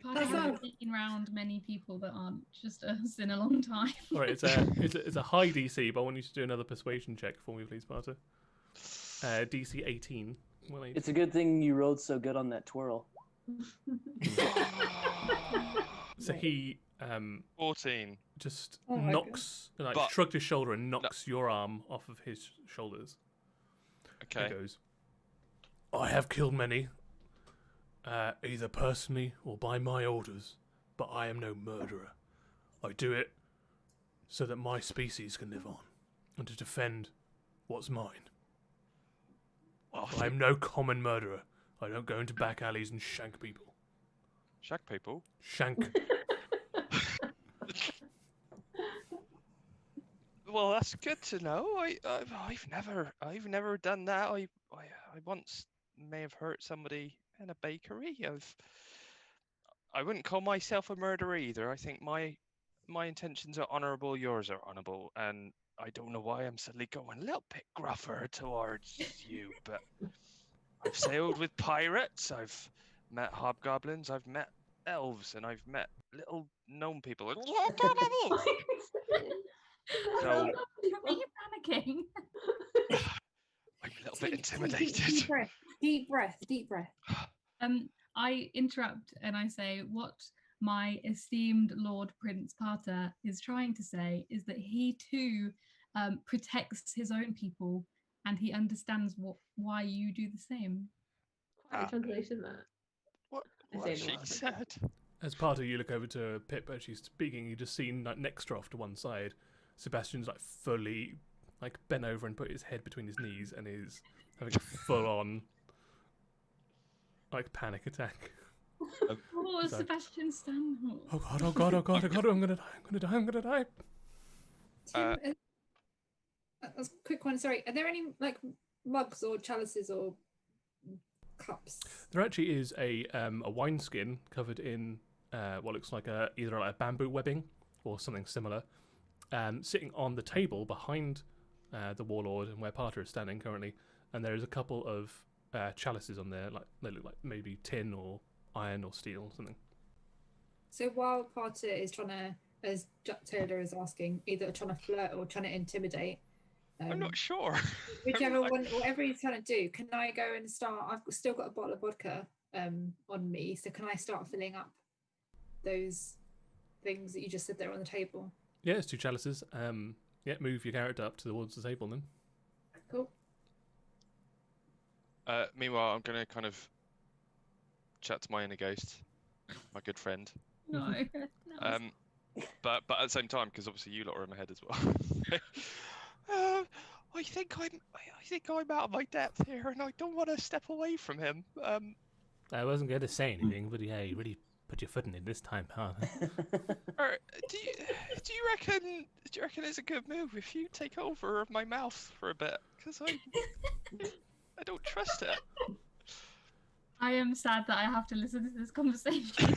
Party That's hasn't not- been around many people that aren't just us in a long time. All right, it's a high DC, but I want you to do another persuasion check for me, please, Parter. DC 18. Well, 18. It's a good thing you rolled so good on that twirl. So he 14. just Oh my knocks, like But- shrugged his shoulder and knocks your arm off of his shoulders. He Okay. goes, I have killed many, either personally or by my orders, but I am no murderer. I do it so that my species can live on and to defend what's mine. Oh, I am no common murderer. I don't go into back alleys and shank people. Shag people. Shank. Well, that's good to know. I've never done that. I once may have hurt somebody in a bakery. I wouldn't call myself a murderer either. I think my intentions are honourable. Yours are honourable, and I don't know why I'm suddenly going a little bit gruffer towards you. But I've sailed with pirates. I've met hobgoblins. I've met elves, and I've met little gnome people. So Are you panicking? I'm a little bit intimidated. Deep breath. I interrupt and I say, what my esteemed Lord Prince Parter is trying to say is that he too protects his own people, and he understands why you do the same. Quite a translation that. What I say she no. said. As Parter, you look over to Pip as she's speaking. You just seen like next to her off to one side, Sebastian's like fully like bent over and put his head between his knees and is having a full on like panic attack. Oh, So- Sebastian Stan. Oh god, oh god, oh god, oh god, I'm gonna die. Uh, Tim, a quick one. Sorry, are there any like mugs or chalices or cups? There actually is a wineskin covered in what looks like either like a bamboo webbing or something similar, sitting on the table behind the warlord and where Parter is standing currently. And there is a couple of chalices on there, like they look like maybe tin or iron or steel or something. So while Parter is trying to, as Jack Taylor is asking, either trying to flirt or trying to intimidate, I'm not sure. whichever one, whatever he's trying to do, can I go and start? Still got a bottle of vodka on me, so can I start filling up those things that you just said there on the table? Yeah, it's 2 chalices. Yeah, move your character up towards the table then. Cool. Meanwhile, I'm going to kind of chat to my inner ghost, my good friend. No. no. But at the same time, because obviously you lot are in my head as well. I think I'm out of my depth here, and I don't want to step away from him. I wasn't going to say anything, but yeah, you really put your foot in it this time, Parter. Do you reckon it's a good move if you take over my mouth for a bit? Because I don't trust it. I am sad that I have to listen to this conversation.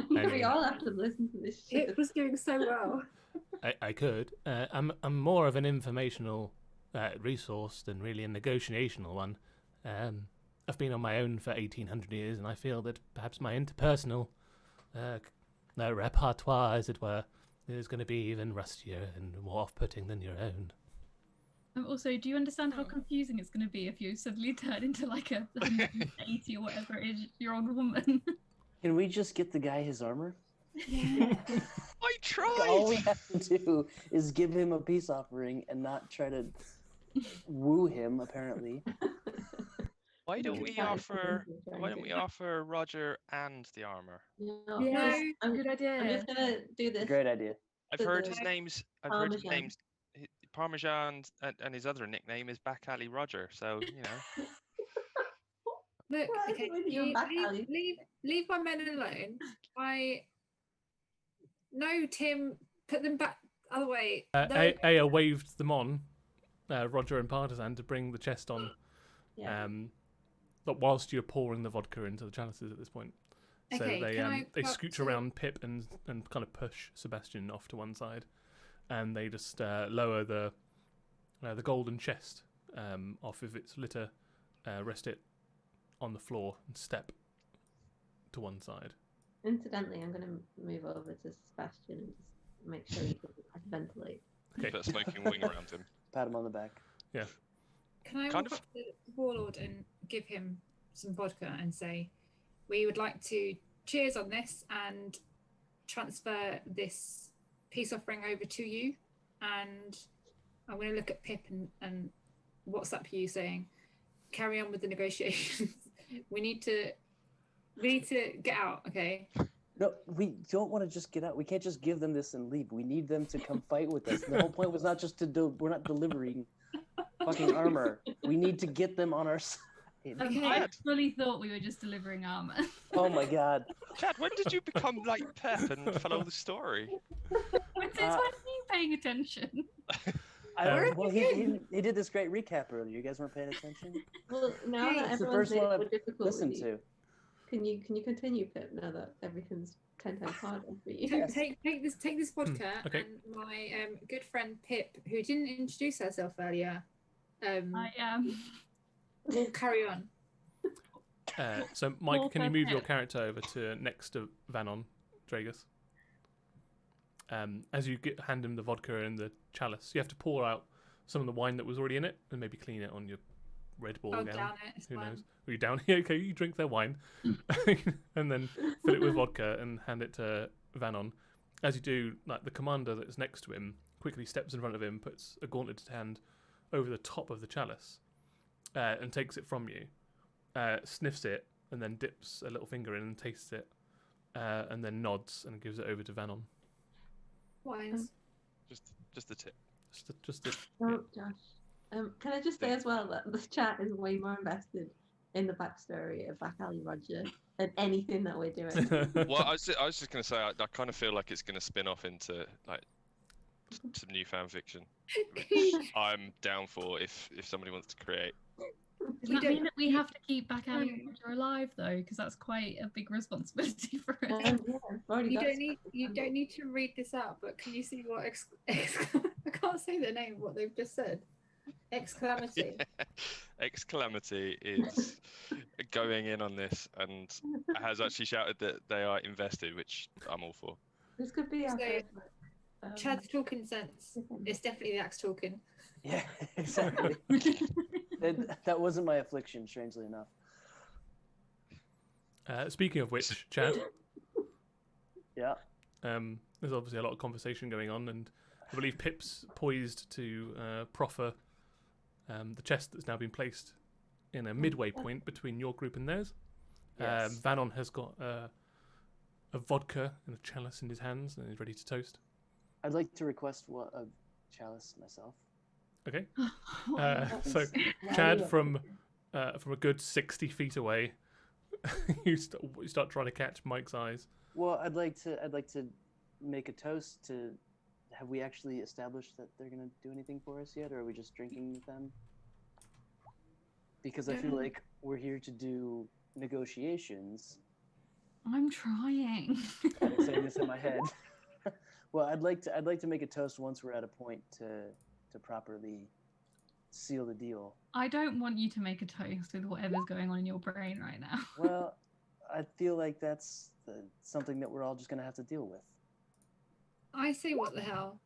We all have to listen to this shit. It was doing so well. I could. I'm more of an informational resource than really a negotiational one. I've been on my own for 1800 years, and I feel that perhaps my interpersonal repertoire, as it were, is going to be even rustier and more off-putting than your own. Also, do you understand how confusing it's going to be if you suddenly turn into like a 180 or whatever it is, your old woman? Can we just get the guy his armor? Yeah. I All we tried. have to do is give him a peace offering and not try to woo him, apparently. Why don't Good we try. offer? Try Why and don't we do- offer Roger and the armor? No, Yeah. I'm Good idea. just gonna do this. Great idea. I've So heard the his names. I've heard his Parmesan. names. Parmesan and his other nickname is Back Alley Roger. So you know. Look, Why okay, would you back alley? leave my men alone. No, Tim, put them back other way. No. Aya waved them on, Roger and Partisan, to bring the chest on. Yeah. whilst you're pouring the vodka into the chalices at this point. So Okay, can I they go up scooch to- around Pip and kind of push Sebastian off to one side, and they just lower the golden chest off of its litter, rest it on the floor, and step to one side. Incidentally, I'm going to move over to Sebastian and just make sure he doesn't ventilate. Okay. Put a smoking wing around him. Pat him on the back. Can I Kind walk of- up to the warlord and give him some vodka and say, we would like to cheers on this and transfer this peace offering over to you. And I'm going to look at Pip and WhatsApp you saying, carry on with the negotiations. we need to get out, okay? No, we don't want to just get out. We can't just give them this and leave. We need them to come fight with us. The whole point was not just we're not delivering fucking armor. We need to get them on our side. Okay. I fully thought we were just delivering armor. Oh my god. Chad, when did you become like Pep and follow the story? Since when are you paying attention? Well, he did this great recap earlier. You guys weren't paying attention? Well, now Hey, that It's the everyone's first one more I've difficult listened with you, to. can you continue, Pip? Now that everything's 10 times harder for you. Yes. Take this vodka okay. and my good friend Pip, who didn't introduce herself earlier, I am. will carry on. So, Mike, Well, can you move your Pip. character over to next to Vanon, Dragus? As you hand him the vodka and the chalice, you have to pour out some of the wine that was already in it and maybe clean it on your red ball I'll gown. down it. It's Who fine. knows? Are you down here? Okay, you drink their wine and then fill it with vodka and hand it to Vanon. As you do, like the commander that's next to him quickly steps in front of him, puts a gauntleted hand over the top of the chalice and takes it from you, sniffs it, and then dips a little finger in and tastes it, and then nods and gives it over to Vanon. Wines. Just the tip. Just it. Oh, Josh. Can I just say as well that the chat is way more invested in the backstory of Back Alley Roger than anything that we're doing. Well, I was just going to say, I kind of feel like it's going to spin off into like some new fan fiction. I'm down for if somebody wants to create. Does We that don't- mean that we have to keep Back Alley Roger alive though? Because that's quite a big responsibility for us. Yeah, I've already You got don't need to read this out, but can you see what I can't say the name of what they've just said. Exclamation. Calamity is going in on this and has actually shouted that they are invested, which I'm all for. This could be our So, first, Chad's talking sense. It's definitely the axe talking. Yeah, exactly. that wasn't my affliction, strangely enough. Speaking of which, Chad, Yeah. there's obviously a lot of conversation going on, and I believe Pip's poised to proffer the chest that's now been placed in a midway point between your group and theirs. Yes. Vanon has got a vodka and a chalice in his hands, and he's ready to toast. I'd like to request a chalice myself. Okay. Oh, So, Chad, from a good 60 feet away, you start trying to catch Mike's eyes. Well, I'd like to make a toast to. Have we actually established that they're gonna do anything for us yet, or are we just drinking with them? Because I feel like we're here to do negotiations. I'm trying. I'm saying this in my head. Well, I'd like to make a toast once we're at a point to properly seal the deal. I don't want you to make a toast with whatever's going on in your brain right now. Well, I feel like that's something that we're all just gonna have to deal with. I say what the hell.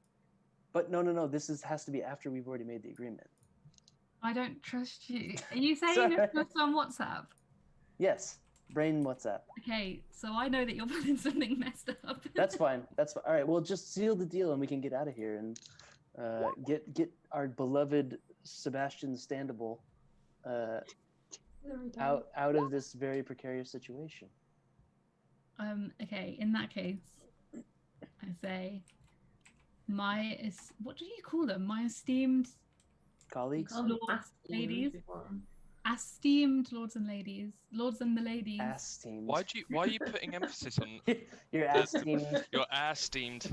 But no. This has to be after we've already made the agreement. I don't trust you. Are you saying Sorry. this just on WhatsApp? Yes, brain WhatsApp. Okay, so I know that you're planning something messed up. That's fine. That's fine. All right. Well, just seal the deal and we can get out of here and get our beloved Sebastian Standable out of this very precarious situation. Okay, in that case, I say what do you call them? My esteemed Colleagues, ladies, esteemed lords and ladies, lords and the ladies. ass teams. Why are you putting emphasis on Your ass team. your ass steamed?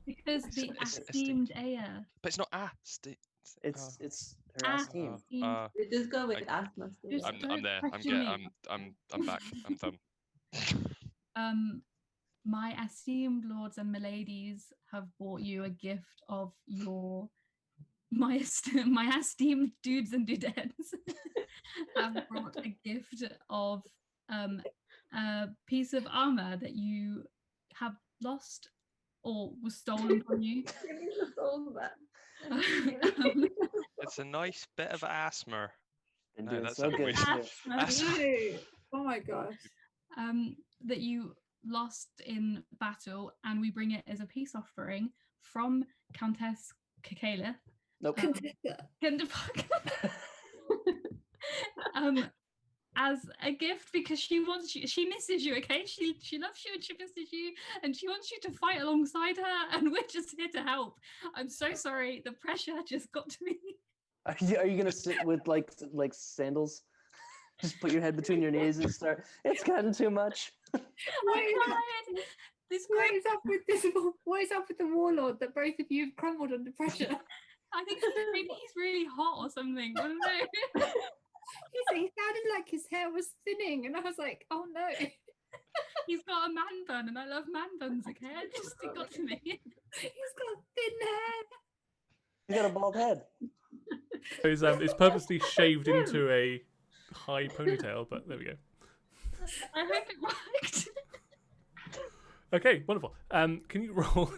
Because the It's esteemed Aya. But it's not It's her ass team. Just go with I- asthma. Just- I'm Don't there. question me. I'm back. I'm done. My esteemed lords and miladies have brought you a gift of my esteemed dudes and dudettes have brought a gift of a piece of armor that you have lost or was stolen from you. Give me the soul back. It's a nice bit of asthma. Been No, doing that's so a good. weird- too. No. Oh my gosh. That you lost in battle, and we bring it as a peace offering from Countess Kakela. Nope. As a gift, because she wants you, she misses you, okay? She loves you and she misses you, and she wants you to fight alongside her, and we're just here to help. I'm so sorry, the pressure just got to me. Are you gonna sit with like sandals? Just put your head between your knees and start. It's gotten too much. I tried. This What group, is up with this? What is up with the warlord that both of you have crumbled under pressure? I think maybe he's really hot or something. I don't know. He sounded like his hair was thinning, and I was like, oh no. He's got a man bun, and I love man buns, okay? It got to me. He's got thin hair. He's got a bald head. It's purposely shaved into a high ponytail, but there we go. I hope it worked. Okay, wonderful. Can you roll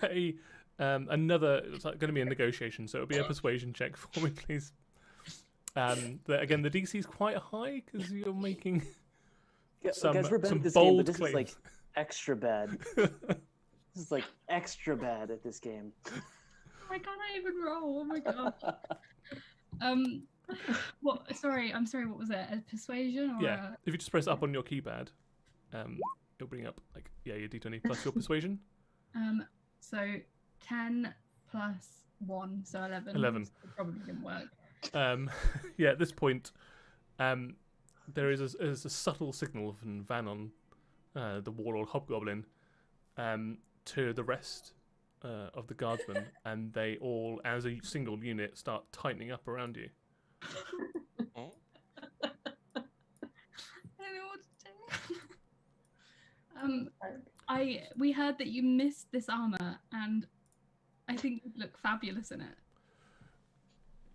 another? It's going to be a negotiation, so it'll be a persuasion check for me, please. Again, the DC is quite high because you're making some, guys, we're bad some at this game, bold but this claims. is like extra bad. This is like extra bad at this game. I can't even roll. Oh my god. What? Sorry. I'm sorry. What was it? A persuasion or? Yeah, if you just press up on your keypad, it'll bring up your D20 plus your persuasion. So 10 plus 1, so 11. 11. So it probably didn't work. Yeah, at this point, there is a subtle signal from Vanon, the warlord hobgoblin, to the rest of the guardsmen, and they all, as a single unit, start tightening up around you. Oh, I don't know what to do. We heard that you missed this armor, and I think you'd look fabulous in it.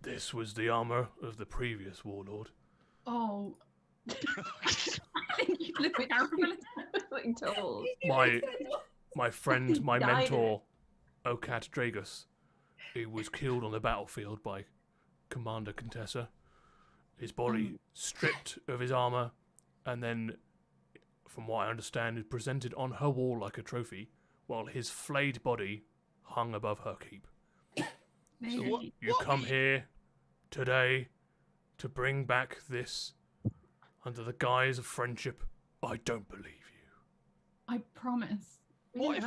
This was the armor of the previous warlord. Oh. I think you'd look terrible in it. Being told. My friend, my Died in mentor, Okat Dragus, he was killed on the battlefield by Commander Contessa. His body stripped of his armor, and then, from what I understand, is presented on her wall like a trophy, while his flayed body hung above her keep. Maybe. You come here today to bring back this under the guise of friendship. I don't believe you. I promise. what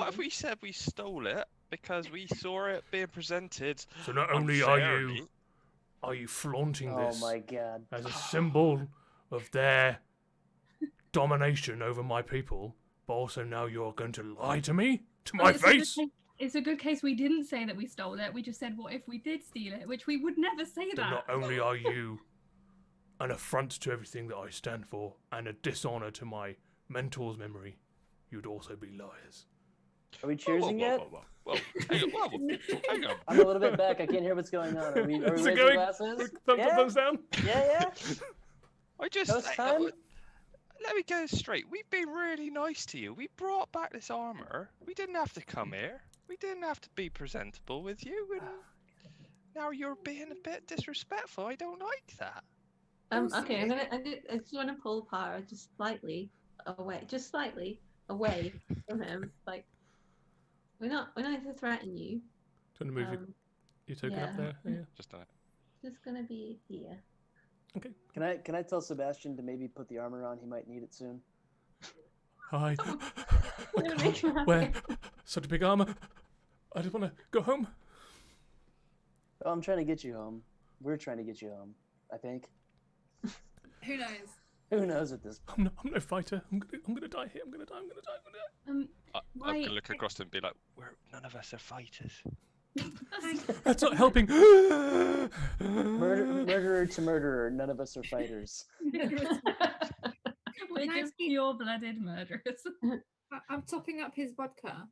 if we said we stole it because we saw it being presented? So not only are you flaunting Oh this my god. as a symbol of their domination over my people, but also now you're going to lie to me? To my face? It's a good case we didn't say that we stole it. We just said, what if we did steal it? Which we would never say Then that. not only are you an affront to everything that I stand for and a dishonor to my mentor's memory, you'd also be liars. Are we cheersing yet? Whoa. Hang on. I'm a little bit back. I can't hear what's going on. Are we Is it raising going? glasses? Thumbs Yeah? up, thumbs down? Yeah. I just Ghost time? let me get it straight. We've been really nice to you. We brought back this armor. We didn't have to come here. We didn't have to be presentable with you, and now you're being a bit disrespectful. I don't like that. Okay, I just want to pull Para just slightly away from him. Like, we're not here to threaten you. Do you want to move your token up there? Yeah. Just done it. Just gonna be here. Okay. Can I tell Sebastian to maybe put the armor on? He might need it soon. Hi. I Gonna make can't him wear happy. such a big armor. I just want to go home. Oh, I'm trying to get you home. We're trying to get you home, I think. Who knows? Who knows at this point? I'm no fighter. I'm gonna die here. I'm gonna die. I'm gonna look across and be like, none of us are fighters. That's not helping. Murderer to murderer. None of us are fighters. We're Can I just see- pure-blooded murderers. I'm topping up his vodka.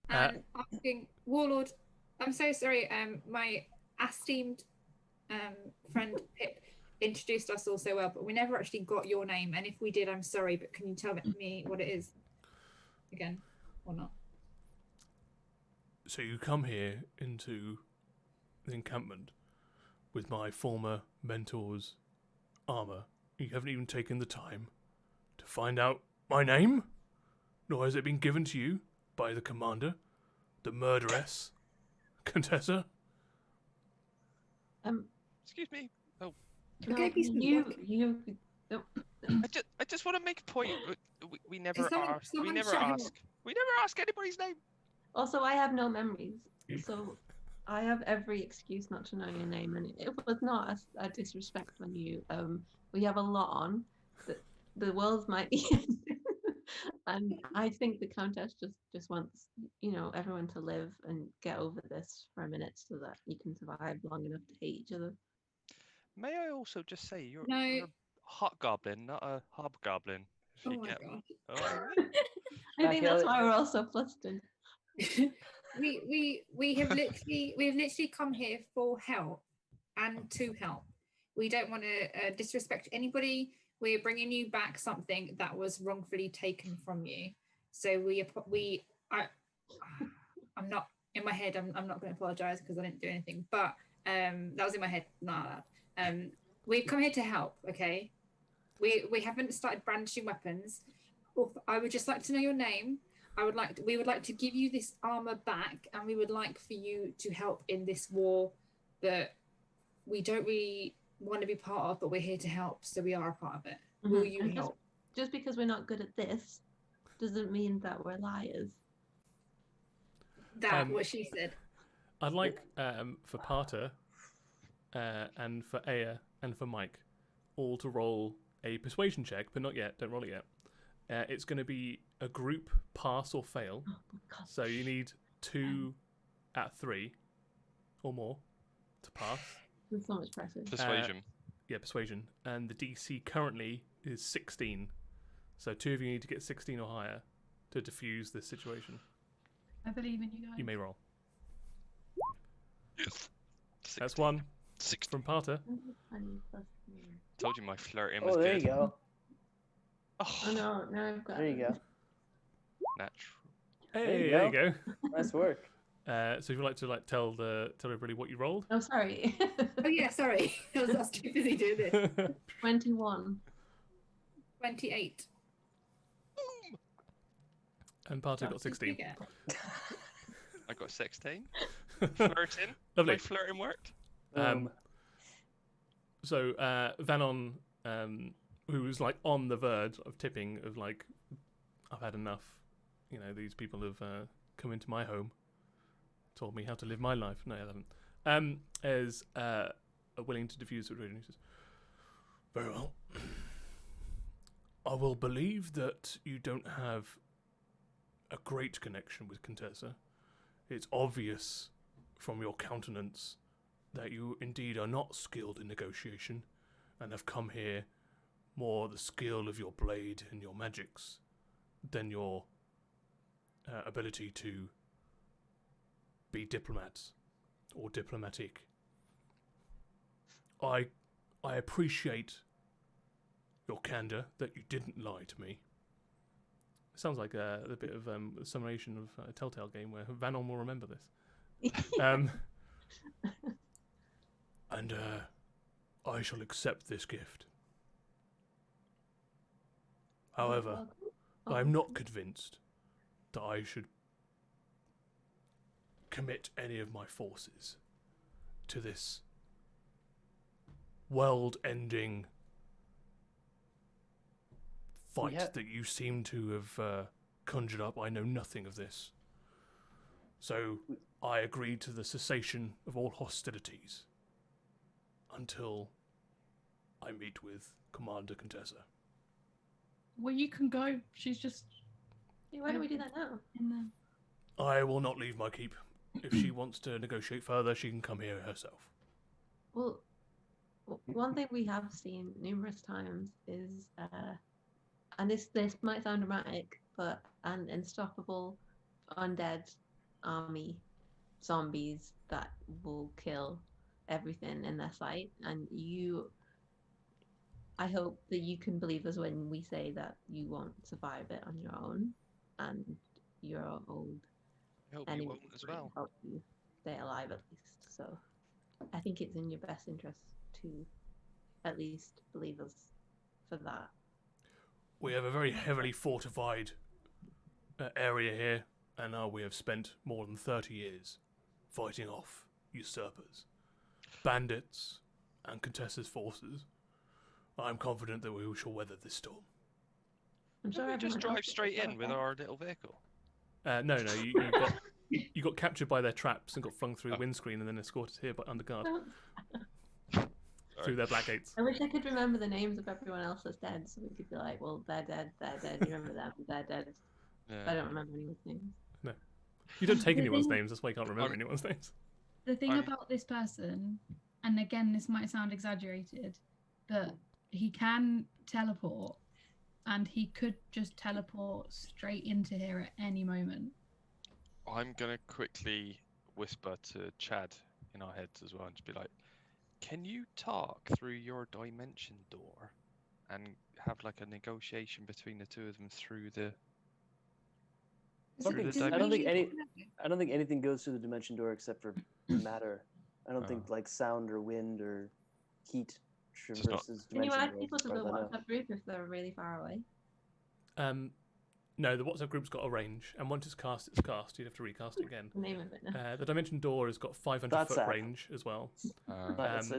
And asking Warlord, I'm so sorry. My esteemed friend Pip introduced us all so well, but we never actually got your name. And if we did, I'm sorry. But can you tell me what it is again, or not? So you come here into the encampment with my former mentor's armour. You haven't even taken the time to find out my name, nor has it been given to you by the commander, the murderess, Contessa. Excuse me. No, Okay, please, you. I just want to make a point. We never someone- ask. We someone never shut him ask. up. We never ask anybody's name. Also, I have no memories, so I have every excuse not to know your name, and it was not a disrespect on you. We have a lot on. The world might be ending, and I think the Countess just wants everyone to live and get over this for a minute, so that you can survive long enough to hate each other. May I also just say you're No. a hobgoblin, not a hobgoblin. If Oh you my get god. what I mean. I think that's Haley- why we're all so flustered. we have literally come here for help and to help. We don't want to disrespect anybody. We're bringing you back something that was wrongfully taken from you. So I'm not in my head. I'm not going to apologize because I didn't do anything. But that was in my head. Not that. We've come here to help. Okay. We haven't started brandishing weapons. I would just like to know your name. We would like to give you this armor back, and we would like for you to help in this war that we don't really want to be part of, but we're here to help, so we are a part of it. Will Mhm. you And help? Just because we're not good at this doesn't mean that we're liars. That's what she said. I'd like for Parter and for Aya and for Mike all to roll a persuasion check, but not yet. Don't roll it yet. It's going to be a group pass or fail. Oh my god. So you need 2 at 3 or more to pass. There's so much pressure. Persuasion. Yeah, persuasion. And the DC currently is 16. So 2 of you need to get 16 or higher to diffuse this situation. I believe in you guys. You may roll. Yes. That's 1 6. from Parter. 20 plus 3. Told you my flirting was Oh, there good. you go. Oh no, now I've got. There you go. Natural. Hey, you there you go. Nice work. So if you'd like to tell everybody what you rolled. Oh, sorry. Oh yeah, sorry. I was too busy doing this. 21. 28. And Parter got That's what 16. you get. I got 16. Flirting. Lovely. My flirting worked. So Vanon, who was like on the verge of tipping, of like, I've had enough. You know, these people have come into my home, told me how to live my life. No, I haven't. Is willing to diffuse the situation. He says, "Very well. I will believe that you don't have a great connection with Contessa. It's obvious from your countenance that you indeed are not skilled in negotiation and have come here more the skill of your blade and your magics than your ability to be diplomats or diplomatic. I appreciate your candor that you didn't lie to me." Sounds like a bit of a summation of a Telltale game where Vanon will remember this. And I shall accept this gift. However, I'm not convinced that I should commit any of my forces to this world-ending fight Yeah. that you seem to have conjured up. I know nothing of this. So I agreed to the cessation of all hostilities until I meet with Commander Contessa. Well, you can go. She's just Hey, why don't we do that now? in there. I will not leave my keep if she wants to negotiate further, she can come here herself. Well, one thing we have seen numerous times is, and this might sound dramatic, but an unstoppable undead army, zombies that will kill everything in their sight. And I hope that you can believe us when we say that you won't survive it on your own, and you're old. I hope And you won't as well. help you stay alive at least. So I think it's in your best interest to at least believe us for that. We have a very heavily fortified area here, and we have spent more than 30 years fighting off usurpers, bandits, and Contessa's forces. I'm confident that we shall weather this storm. I'm sure Don't we just everyone drive else straight is in with okay. our little vehicle? No, you got captured by their traps and got flung through the windscreen and then escorted here by under guard through their black gates. I wish I could remember the names of everyone else that's dead, so we could be like, well, they're dead. You remember them? They're dead. Yeah. I don't remember anyone's names. You don't take The anyone's thing- names, that's why you can't remember anyone's names. The thing I'm- about this person, and again, this might sound exaggerated, but he can teleport, and he could just teleport straight into here at any moment. I'm gonna quickly whisper to Chad in our heads as well and just be like, can you talk through your dimension door and have like a negotiation between the two of them through the I don't Through think, the I don't think dimension. I don't think anything goes through the dimension door except for matter. I don't think Oh. like sound or wind or heat Just not- traverses Can you dimension add doors people as to far the as I know. WhatsApp group if they're really far away? No, the WhatsApp group's got a range, and once it's cast, it's cast. You'd have to recast it again. The name of it now. The dimension door has got 500 Thoughts foot app. range as well. It's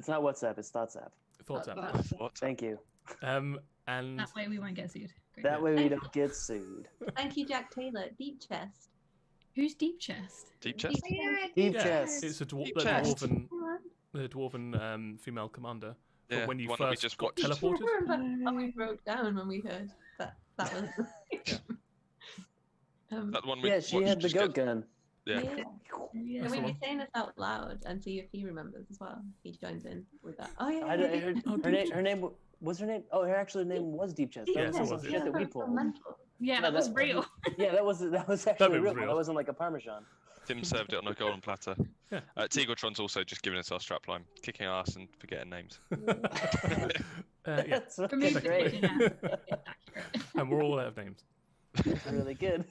not WhatsApp, it's Thoughts app. Thoughts app. what? Thank you. And That way we won't get sued. Great. That way we don't get sued. Thank you, Jack Taylor. Deep chest. Who's Deep Chest? Deep chest? Deep yeah, chest. it's a Deep the chest. dwarven female commander. Yeah, But when you one that we first just got watched. teleported, Remember how we broke down when we heard that was. Yeah. That one we Yeah, she watched had the just goat get- gun. Yeah. Yeah. Yeah, And the we'll be one. saying this out loud and see if he remembers as well. He joins in with that. Oh yeah. I don't- her, Oh, her, Deep name, her name was her name. Oh, her actual name was Deep Chest. That Yes, was it some was, shit yeah. that we pulled. yeah, Yeah, that was that- real. Yeah, that was actually bit was real. real. That wasn't like a Parmesan. Tim served it on a golden platter. Yeah. Tigotron's also just giving us our strapline, kicking ass and forgetting names. yeah, That's For fucking me, great. yeah, it's accurate. and we're all out of names. That's really good.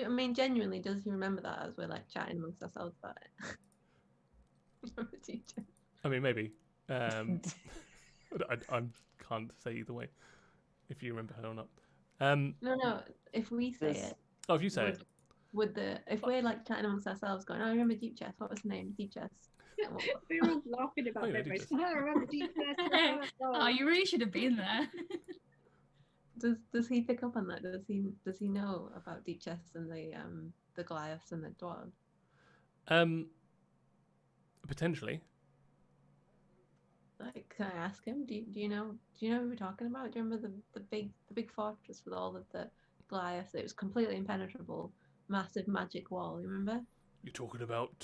I mean, genuinely, does he remember that as we're like chatting amongst ourselves about it? Remember Deep Chest? I mean, maybe. I can't say either way if you remember her or not. No. If we say This- it, Oh, if you say it. if we're like chatting amongst ourselves, going, "I remember Deep Chest. What was the name? Deep Chest." We were all laughing about Oh, yeah, it. Deep Chest. I remember Deep Chest. Oh, you really should have been there. Does he pick up on that? Does he know about Deep Chest and the Goliaths and the dwarves? Potentially. Like, can I ask him? Do you know what we're talking about? Do you remember the big fortress with all of the Goliaths? It was completely impenetrable, massive magic wall. You remember? You're talking about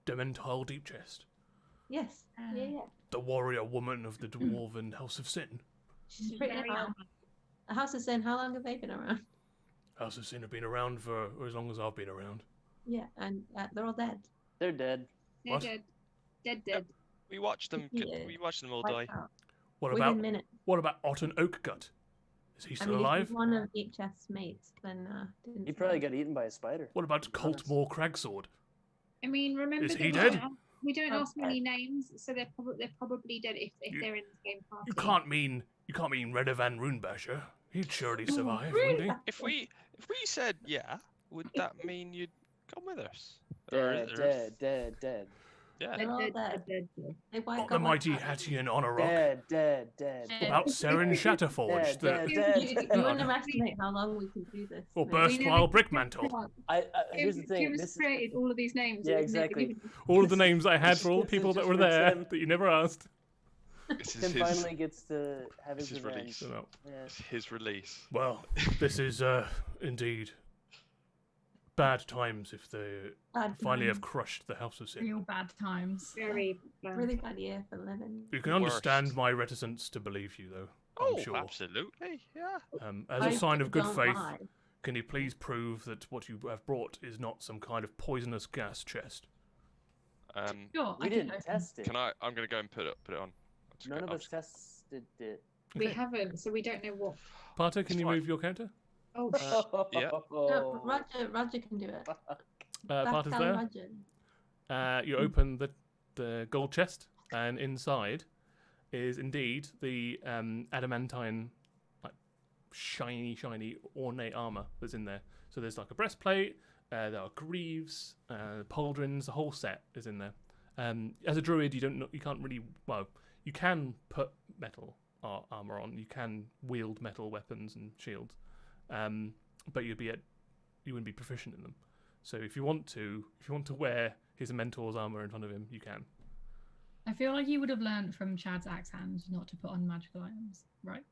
Dementile Deep Chest, Yes. Yeah. the warrior woman of the dwarven House of Sin. She's pretty Very around. The House of Sin. How long have they been around? House of Sin have been around for as long as I've been around. Yeah, and they're all dead. They're dead. They're What? dead. Dead. We watched them. Yeah. We watched them all Wiped die. out. What Within about minutes. Otten Oakgut? Is he I still mean, if alive? he's one of Deep Chest's mates, then didn't He probably survive. got eaten by a spider. What about Coltmore Cragsword? I mean, remember Is that he we dead? We don't Oh, ask many names, so they're probably dead if You- they're in the same party. You can't mean Redovan Runebasher. He'd surely survive, wouldn't he? If we said yeah, would that mean you'd come with us? Dead. Yeah. They're all Dead. dead. They What got the mighty wiped out. Hattian Honor Rock? Dead. Yeah. About Seren Shatterforge? Dead. You underestimate how long we can do this. Or mate. Burstwile Brickmantle? Here's the thing. Kim has created all of these names. Yeah, and we've never exactly. given them- All of the names I had for all the This is people that just were for there Tim. that you never asked. This is Tim his. finally gets to have This his is revenge. release. So, no. Yeah. It's his release. Well, this is indeed bad times if they Bad finally have times. crushed the House of Sin. Real bad times. Very bad. Really bad year for living. You can Worst. understand my reticence to believe you, though. I'm Oh, sure. absolutely, yeah. As a sign of good don't faith, lie. can you please prove that what you have brought is not some kind of poisonous gas chest? Sure, We I didn't can test it. I'm gonna go and put it on. None of us tested it. We Okay. haven't, so we don't know what. Parter, can It's you fine. move your character? Oh, Yeah. No, Roger can do it. Parter's Tell there. Roger. You open the gold chest, and inside is indeed the adamantine, like shiny, ornate armor that's in there. So there's like a breastplate. There are greaves, pauldrons. The whole set is in there. As a druid, you can't really. Well, you can put metal armor on. You can wield metal weapons and shields, but you wouldn't be proficient in them. So if you want to wear his mentor's armor in front of him, you can. I feel like you would have learned from Chad's axe hand not to put on magical items, right?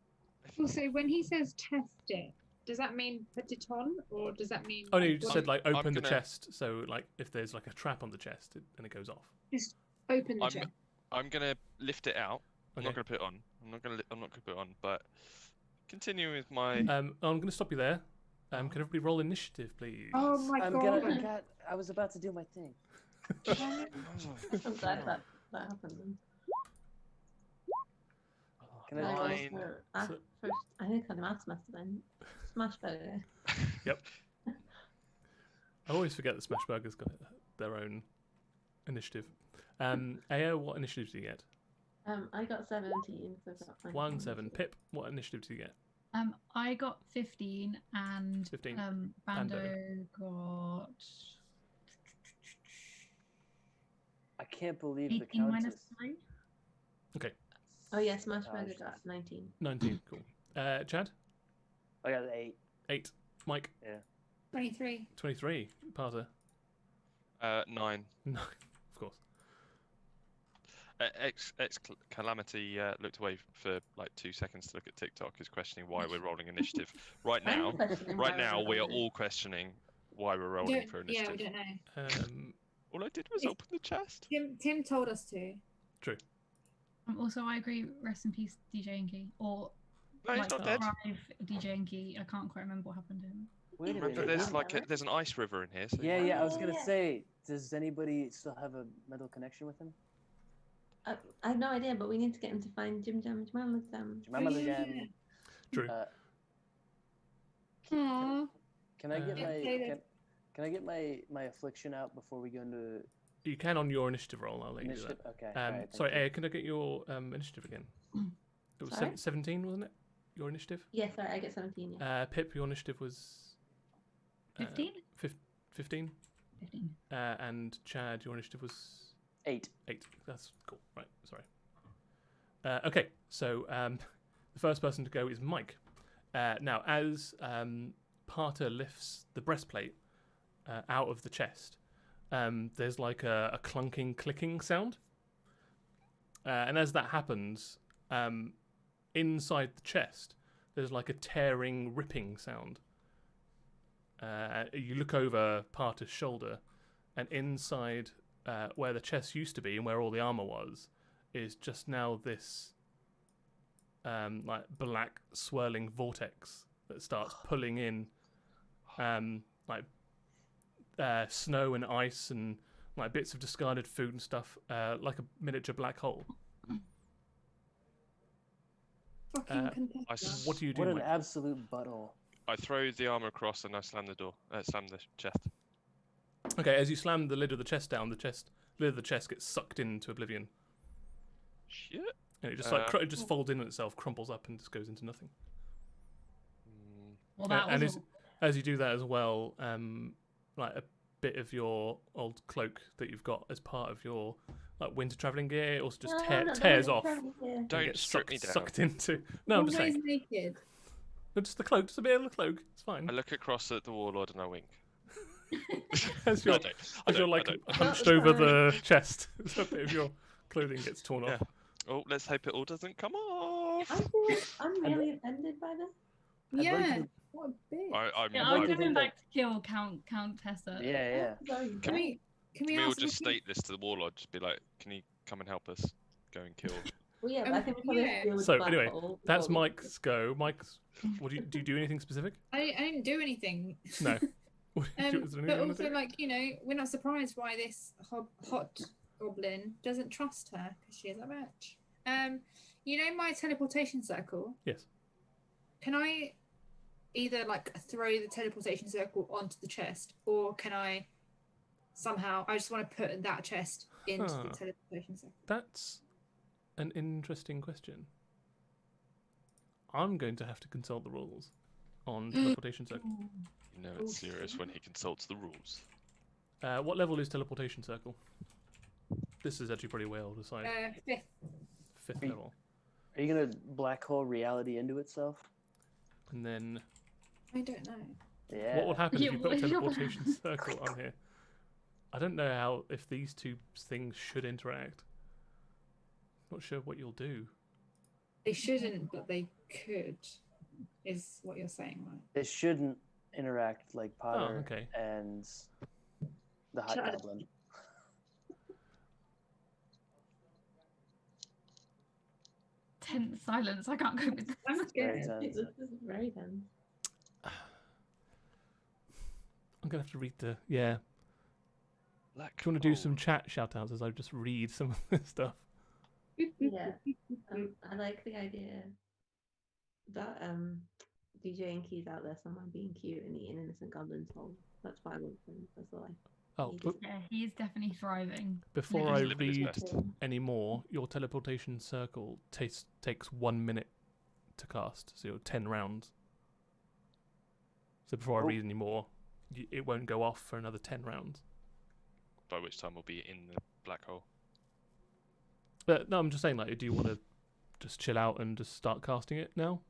also, when he says test it, does that mean put it on, or does that mean? Oh no, you just said like I'm open the gonna- chest. So like if there's like a trap on the chest and it goes off. Just open the I'm, chest. I'm gonna lift it out. I'm Okay. not gonna put it on. I'm not gonna put it on. But continuing with my. I'm going to stop you there. Can everybody roll initiative, please? Oh my I'm god! gonna. God, I was about to do my thing. I'm glad that happened. Can I I? Nine. also, first, I think the maths must have been Smashburger. I always forget that Smashburger's got their own initiative. Aya, what initiative do you get? I got 17. So I've got 1-7. Pip, what initiative do you get? I got 15 and 15. Bando got I can't believe 18 the minus countess. 3. Oh yeah, Smashburger got 19. 19. Cool. Chad? I got an 8. 8. Mike? 23. 23. Parter? 9. 9. Of course. Calamity looked away for like 2 seconds to look at TikTok. Is questioning why we're rolling initiative right I'm now. questioning Right why now, we're we are rolling. all questioning why we're We rolling don't- for yeah, initiative. we don't know. All I did was It's- open the chest. Tim told us to. True. Also, I agree. Rest in peace, DJ Inky, or No, he's like not dead. revive DJ Inky. I can't quite remember what happened to him. Wait a Remember, minute. there's Remember? there's an ice river in here. So Yeah, yeah. I was gonna Yeah. say, does anybody still have a mental connection with him? I have no idea, but we need to get him to find Jim Jam Jam Jam. Remember the yeah. jam? True. Aww. Can I get Uh, my Okay, can I get my affliction out before we go into You can on your initiative roll. I'll let you do initiative? that. Okay. Sorry, thank you. Aya, can I get your initiative again? It was Sorry? 17, wasn't it? Your initiative? Yeah, sorry, I get 17. Yeah. Pip, your initiative was 15? 15. 15. And Chad, your initiative was 8. 8. That's cool. Right, sorry. Okay, so the first person to go is Mike. Now, as Parter lifts the breastplate out of the chest, there's like a clunking, clicking sound. And as that happens, inside the chest, there's like a tearing, ripping sound. You look over Parter's shoulder, and inside where the chest used to be and where all the armor was, is just now this like black swirling vortex that starts pulling in like snow and ice and like bits of discarded food and stuff, like a miniature black hole. Fucking I contestant. What do you do, What an Mike? absolute butthole. I throw the armor across and I slam the door. Slam the chest. Okay, as you slam the lid of the chest down, lid of the chest gets sucked into oblivion, Shit. and it just like it just folds in on itself, crumples up, and just goes into nothing. Mm, Well, that and was is- as you do that as well, like a bit of your old cloak that you've got as part of your like winter traveling gear also just tears off. and Don't gets strip me down. sucked into. No, I'm just Always saying. naked. No, just the cloak, just a bit of the cloak. It's fine. I look across at the warlord and I wink. As I you're, don't. I as you're don't, I like don't. hunched That's over fine. the chest, so a bit of your clothing gets torn Yeah. off. Oh, let's hope it all doesn't come off. I'm really offended by this. I'd Yeah. What a bitch. I'm Yeah, I'd I'm like to going think back to kill Count Tessa. Yeah. Sorry, Can we Can we all ask just him- state this to the warlord? Just be like, can you come and help us go and kill? Well, yeah, but I think we probably have to deal with So, the black anyway, hole That's before we- Mike's go. Mike's. What do you do anything specific? I didn't do anything. No. Is there anything But you wanna also, do? like, we're not surprised why this hot goblin doesn't trust her because she is a witch. My teleportation circle. Yes. Can I either like throw the teleportation circle onto the chest, or can I somehow? I just want to put that chest into the Huh. teleportation circle. That's an interesting question. I'm going to have to consult the rules on teleportation circle. You know it's serious when he consults the rules. What level is teleportation circle? This is actually pretty well decided. 5th. Fifth Are you- level, Are you gonna black hole reality into itself? and then I don't know. Yeah. what would happen Yeah, if you put what a is your teleportation plan? circle on here? I don't know if these two things should interact. Not sure what you'll do. They shouldn't, but they could. Is what you're saying, right? It shouldn't interact like Potter okay. and the Shut up. Hobgoblin. Tense silence. I can't go with this. I'm Very scared. tense. This is very tense. I'm gonna have to read the yeah. Black Do you want to do hole. some chat shout outs as I just read some of this stuff? Yeah. I like the idea that DJ and Key's out there somewhere being cute and eating innocent goblins whole. That's what I want from him. That's all I. Oh, He but just- Yeah, he is definitely thriving. before Yeah. I He's living his read best. any more, your teleportation circle takes 1 minute to cast, so you're 10 rounds. So before I Oh. read any more, it won't go off for another 10 rounds. By which time we'll be in the black hole. But no, I'm just saying, like, do you want to just chill out and just start casting it now?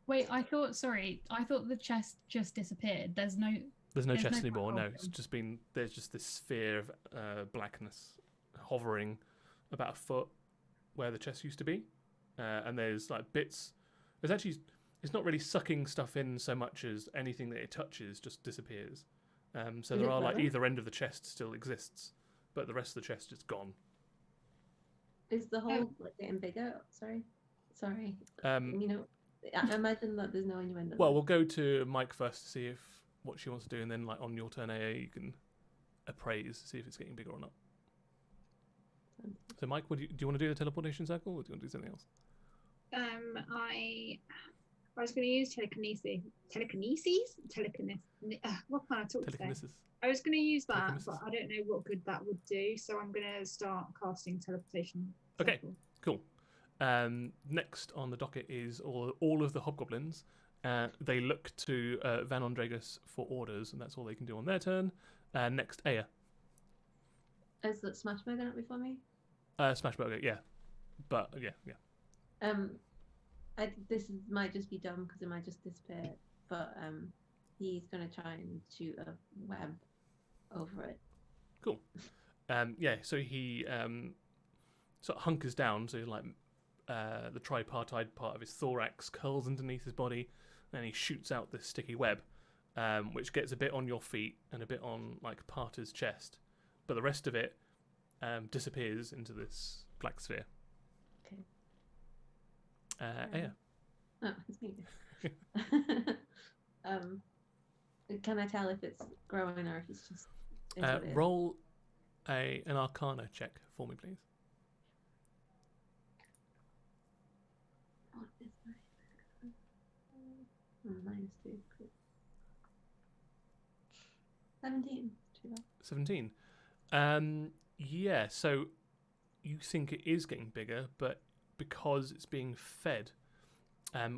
Wait, I thought the chest just disappeared. There's no. There's no There's chest no anymore. No, black it's hole. just been there's just this sphere of blackness hovering about a foot where the chest used to be, and there's like bits. It's not really sucking stuff in so much as anything that it touches just disappears. So Is there it are like leather? either end of the chest still exists, but the rest of the chest is gone. Is the hole like getting bigger? Sorry. Um, I imagine that there's no innuendo. well, we'll go to Mike first to see if what she wants to do, and then like on your turn AA you can appraise, see if it's getting bigger or not. So Mike, do you want to do the teleportation circle, or do you want to do something else? I was going to use telekinesis. What can I talk today? Telekinesis. I was going to use that, Telekinesis. but I don't know what good that would do. So I'm going to start casting teleportation. Okay. circle. Cool. Next on the docket is all of the hobgoblins. They look to Van Ondragus for orders, and that's all they can do on their turn. Next, Aya. Is that Smashburger not before me? Smashburger, yeah. But, yeah. Might just be dumb because it might just disappear. But he's gonna try and shoot a web over it. Cool. So he sort of hunkers down, so like the tripartite part of his thorax curls underneath his body, and he shoots out this sticky web, which gets a bit on your feet and a bit on like Parter's chest, but the rest of it disappears into this black sphere. Okay. Yeah. Oh, it's me. Can I tell if it's growing or if it's just? is what it is? Roll an Arcana check for me, please. What is my -2? Cool. 17. Too bad. 17. Yeah, so you think it is getting bigger, but because it's being fed,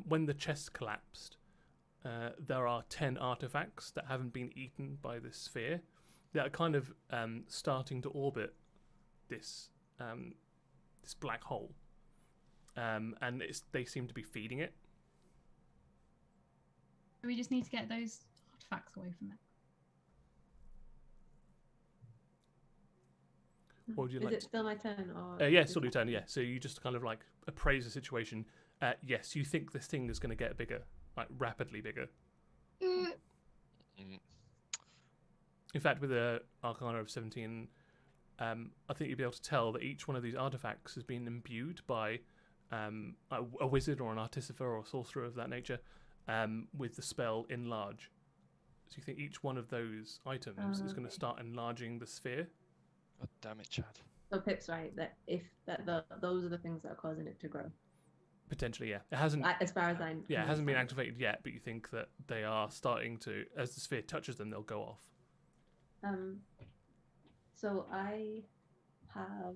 when the chest collapsed, there are 10 artifacts that haven't been eaten by this sphere that are kind of starting to orbit this this black hole, and they seem to be feeding it. We just need to get those artifacts away from it. What would you Is like it still my turn or? Yeah, is still your that- turn, yeah. So you just kind of like appraise the situation. Yes, you think this thing is going to get bigger, like rapidly bigger. Mm. In fact, with a Arcana of 17, I think you'd be able to tell that each one of these artifacts has been imbued by a wizard or an artificer or a sorcerer of that nature with the spell Enlarge. So you think each one of those items is going to start enlarging the sphere? God damn it, Chad. So Pip's right that those are the things that are causing it to grow. Potentially, yeah. It hasn't. As far as I Yeah, it hasn't been understand. activated yet, but you think that they are starting to, as the sphere touches them, they'll go off. So I have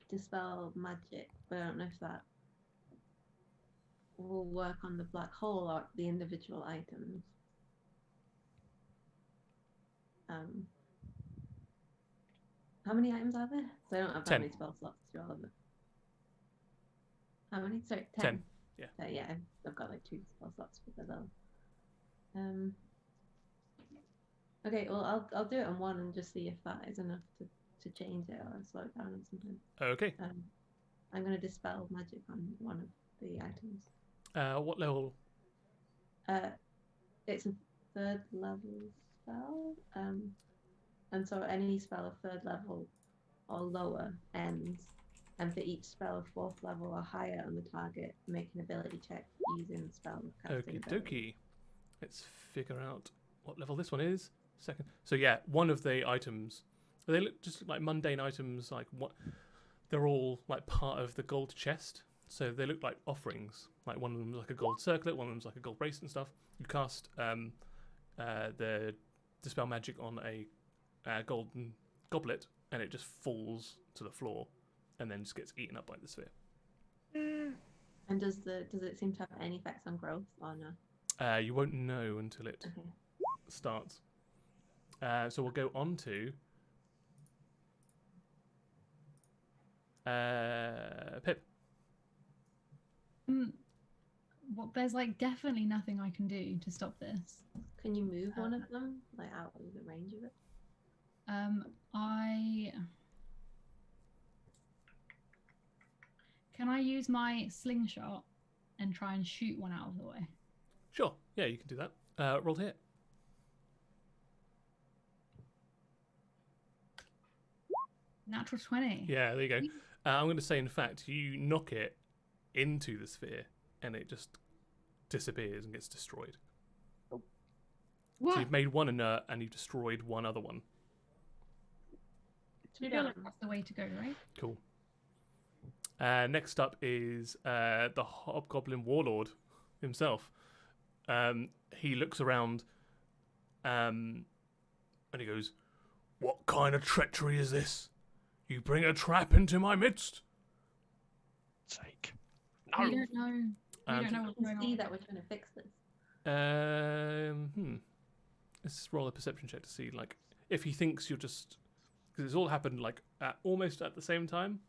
Dispel Magic, but I don't know if that will work on the black hole or the individual items. How many items are there? So I don't have that 10. many spell slots to all of them. How many? Sorry, 10. 10. Yeah. Yeah, I've got like 2 spell slots for that. Okay, well I'll do it on 1 and just see if that is enough to change it or slow it down or something. Okay. I'm gonna dispel magic on one of the items. What level? It's a 3rd level spell. And so any spell of 3rd level or lower ends, and for each spell of 4th level or higher on the target, make an ability check using the spell casting Okie ability. dokie. Let's figure out what level this one is. Second. So yeah, one of the items, they look just like mundane items. Like what? They're all like part of the gold chest. So they look like offerings. Like one of them's like a gold circlet, one of them's like a gold bracelet and stuff. You cast the dispel magic on a golden goblet, and it just falls to the floor, and then just gets eaten up by the sphere. And does it seem to have any effects on growth or no? You won't know until it Okay. starts. So we'll go on to Pip. Well, there's like definitely nothing I can do to stop this. Can you move one of them like out of the range of it? Can I use my slingshot and try and shoot one out of the way? Sure. Yeah, you can do that. Roll to hit. Natural 20. Yeah, there you go. I'm going to say, in fact, you knock it into the sphere, and it just disappears and gets destroyed. What? So you've made one inert, and you've destroyed one other one. I feel like that's the way to go, right? Cool. Next up is the Hobgoblin Warlord himself. He looks around and he goes, "What kind of treachery is this? You bring a trap into my midst?" Sake. We No. don't know. We don't know what's You going can see on. that we're trying to fix this. Let's roll a perception check to see, like, if he thinks you're just, because it's all happened like almost at the same time.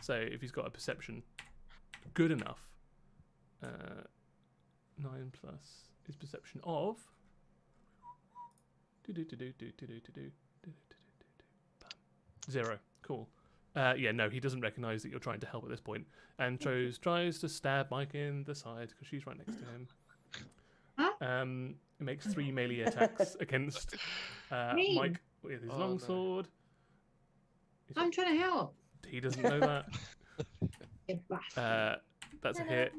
So if he's got a perception good enough, 9 plus his perception of 0. Cool. Yeah, no, he doesn't recognise that you're trying to help at this point, and tries to stab Mike in the side because she's right next to him. Huh? It makes 3 melee attacks against Me? Mike with his Oh, longsword. I'm trying to help. He doesn't know that. You bastard. That's a hit.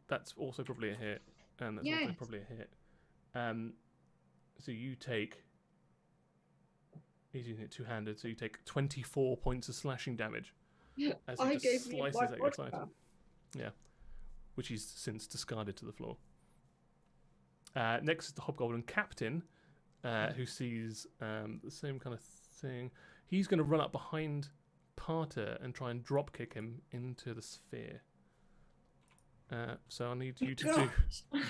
That's also probably a hit, and that's also Yes. probably a hit. So you take. He's using it two-handed, so you take 24 points of slashing damage as he I just gave you slices one at your side. vodka. Yeah, which he's since discarded to the floor. Next is the Hobgoblin Captain, who sees the same kind of thing. He's going to run up behind Parter and try and drop kick him into the sphere. So I need you to do.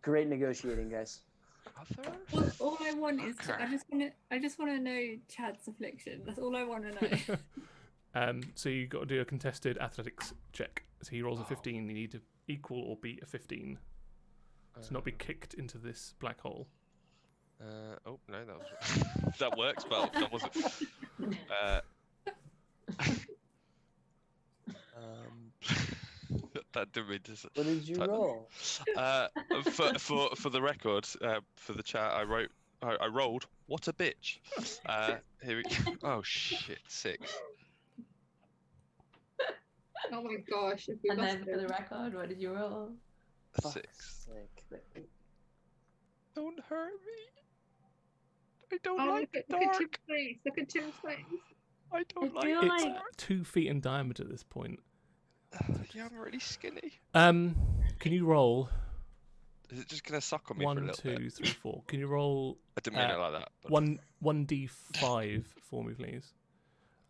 Great negotiating, guys. All I want is I just want to know Chad's affliction. That's all I want to know. So you got to do a contested athletics check. So he rolls a 15. You need to equal or beat a 15 to not be kicked into this black hole. Oh no, that was that works, but that wasn't. That didn't mean to. What did you type that. roll? For the record, for the chat, I rolled. What a bitch. Here we Oh shit, 6. Oh my gosh. If we And lost then for the him. record, what did you roll? 6. Fuck's sake. Don't hurt me. I don't Oh, like look the at Tim's dark. face. Look at Tim's face. I don't I like feel the It's like- dark. 2 feet in diameter at this point. Yeah, I'm really skinny. Can you roll Is it just gonna suck on me for a 1, little 2, bit? 3, 4? Can you roll I didn't mean it like that. But... 1d5 for me, please?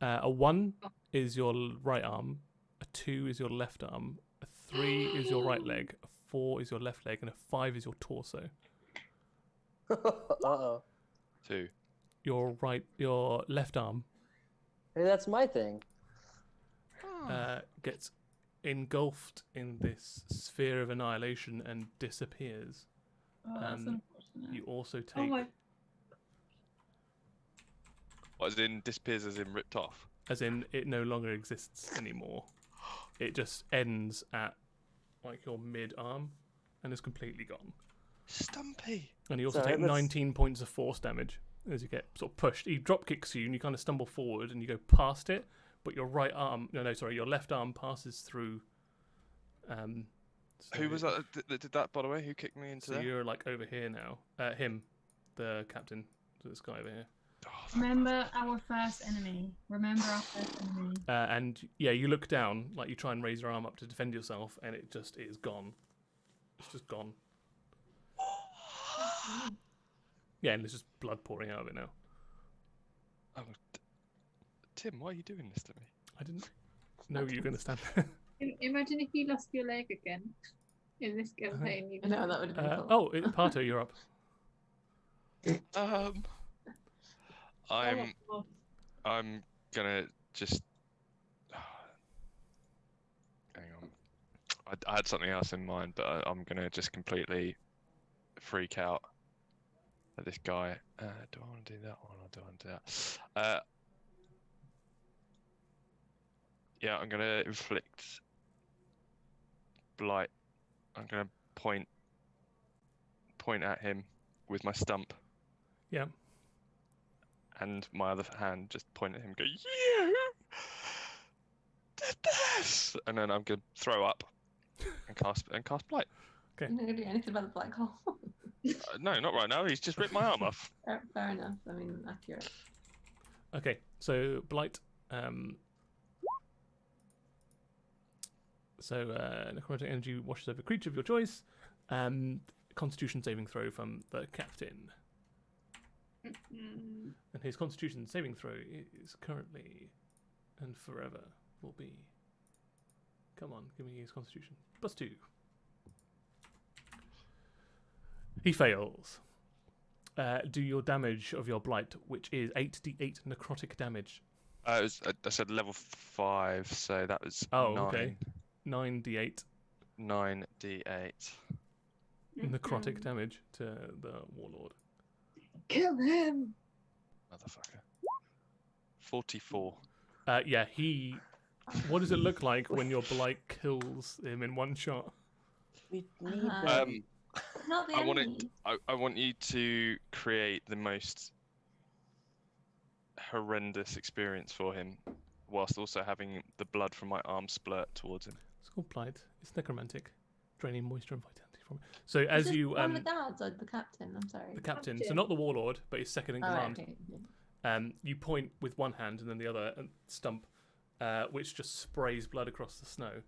A 1 is your right arm, a 2 is your left arm, a 3 is your right leg, a 4 is your left leg, and a 5 is your torso. Uh-oh. 2. Your left arm Hey, that's my thing. gets engulfed in this sphere of annihilation and disappears. Oh, that's Um, unfortunate. You also Oh take, my. What, as in disappears as in ripped off? as in it no longer exists anymore. It just ends at like your mid arm and is completely gone. Stumpy. And you also Sorry, take let's- 19 points of force damage as you get sort of pushed. He drop kicks you and you kind of stumble forward and you go past it, but your right arm, your left arm passes through. Who was that that did that, by the way? Who kicked me into So there? you're like over here now. Him, the captain. So this guy over here. Oh, thank Remember our first enemy. Remember our first enemy. And yeah, you look down, like you try and raise your arm up to defend yourself, and it is gone. It's just gone. Yeah, and there's just blood pouring out of it now. Oh, Tim, why are you doing this to me? I didn't know you were going to stand there. Imagine if you lost your leg again in this campaign. You I know, that would have been cool. Pato, you're up. I'm gonna just hang on. I had something else in mind, but I'm gonna just completely freak out at this guy. Do I want to do that one or do I want to do that? Yeah, I'm gonna inflict blight. I'm gonna point at him with my stump. Yeah. And my other hand just point at him and go, "You did this!" And then I'm going to throw up and cast blight. You're not going to do anything about the black hole. No, not right now. He's just ripped my arm off. Fair enough. I mean, accurate. Okay, so blight. Necromantic energy washes over a creature of your choice. Constitution saving throw from the captain. And his Constitution saving throw is currently and forever will be. Come on, give me his Constitution. +2. He fails. Do your damage of your blight, which is 8d8 necrotic damage. I said level 5, so that was 9. Okay. 9d8 9d8. necrotic damage to the warlord. Kill him. Motherfucker. 44. Yeah, he. What does it look like when your blight kills him in one shot? We need Uh-huh. them. Not the I want enemy. it. I want you to create the most horrendous experience for him, whilst also having the blood from my arm splurt towards him. It's called blight. It's necromantic, draining moisture and vitality from it. So Is as this you one of the guards or the captain? I'm sorry. the captain, so Captain. not the warlord, but his second in Oh, right, command. okay. You point with one hand and then the other stump, which just sprays blood across the snow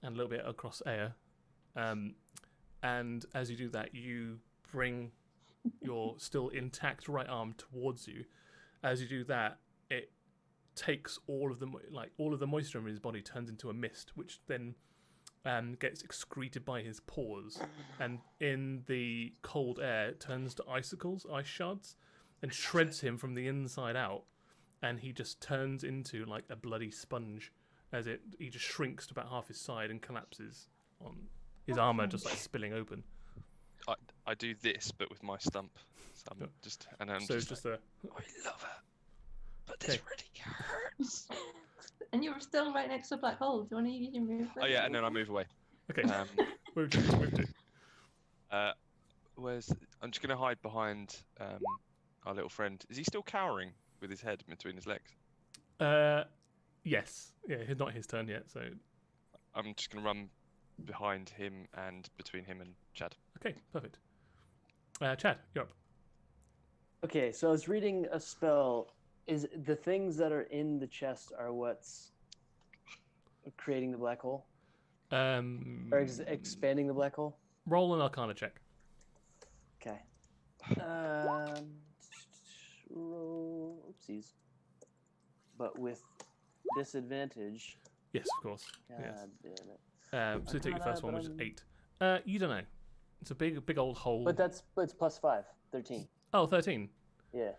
and a little bit across air. And as you do that, you bring your still intact right arm towards you. As you do that, it takes all of the moisture in his body turns into a mist, which then gets excreted by his pores, and in the cold air it turns to icicles, ice shards, and shreds him from the inside out, and he just turns into like a bloody sponge as he just shrinks to about half his side and collapses on his armor, just like spilling open. I do this, but with my stump. So I'm Yeah. just, and I'm So it's just just a like, I love it, but this Okay. really hurts. And you were still right next to a black hole. Do you want to use your move? Oh yeah, and then I move away. Okay. Um, Move to. I'm just gonna hide behind our little friend. Is he still cowering with his head between his legs? Yes. Yeah, it's not his turn yet, so. I'm just gonna run behind him and between him and Chad. Okay, perfect. Chad, you're up. Okay, so I was reading a spell. Is the things that are in the chest are what's creating the black hole? Or expanding the black hole? Roll an Arcana check. Okay. Roll. Oopsies. But with disadvantage. Yes, of course. God Yes. damn it. So take your first one, which is 8. You don't know. It's a big old hole. But it's plus 5. 13. Oh, 13. Yeah.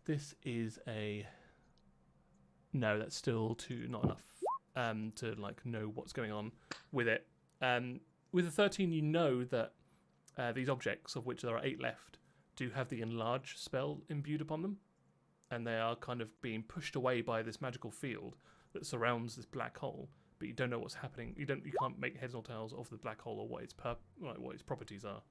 This is a. No, that's still not enough to like know what's going on with it. With the 13, you know that these objects, of which there are 8 left, do have the enlarge spell imbued upon them, and they are kind of being pushed away by this magical field that surrounds this black hole. But you don't know what's happening. You can't make heads or tails of the black hole or what its properties are.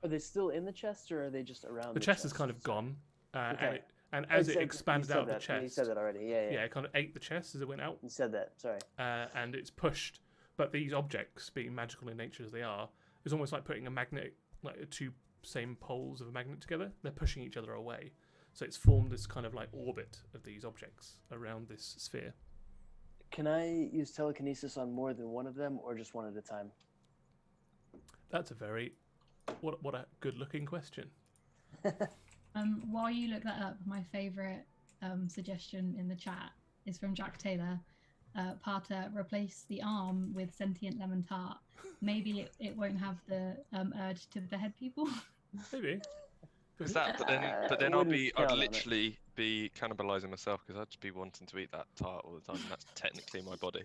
Are they still in the chest, or are they just around The chest is kind of gone, Okay. and as it You expanded said out of the that. chest, You said that already. Yeah. it kind of ate the chest as it went out. You said that. Sorry. And it's pushed. But these objects, being magical in nature as they are, is almost like putting a magnet, like two same poles of a magnet together. They're pushing each other away. So it's formed this kind of like orbit of these objects around this sphere. Can I use telekinesis on more than one of them, or just one at a time? That's a very, what a good-looking question. While you look that up, my favourite suggestion in the chat is from Jack Taylor. Parter, replace the arm with sentient lemon tart. Maybe it won't have the urge to behead people. Maybe. Is that? But then wouldn't I'd count on it. literally be cannibalizing myself because I'd just be wanting to eat that tart all the time. And that's technically my body.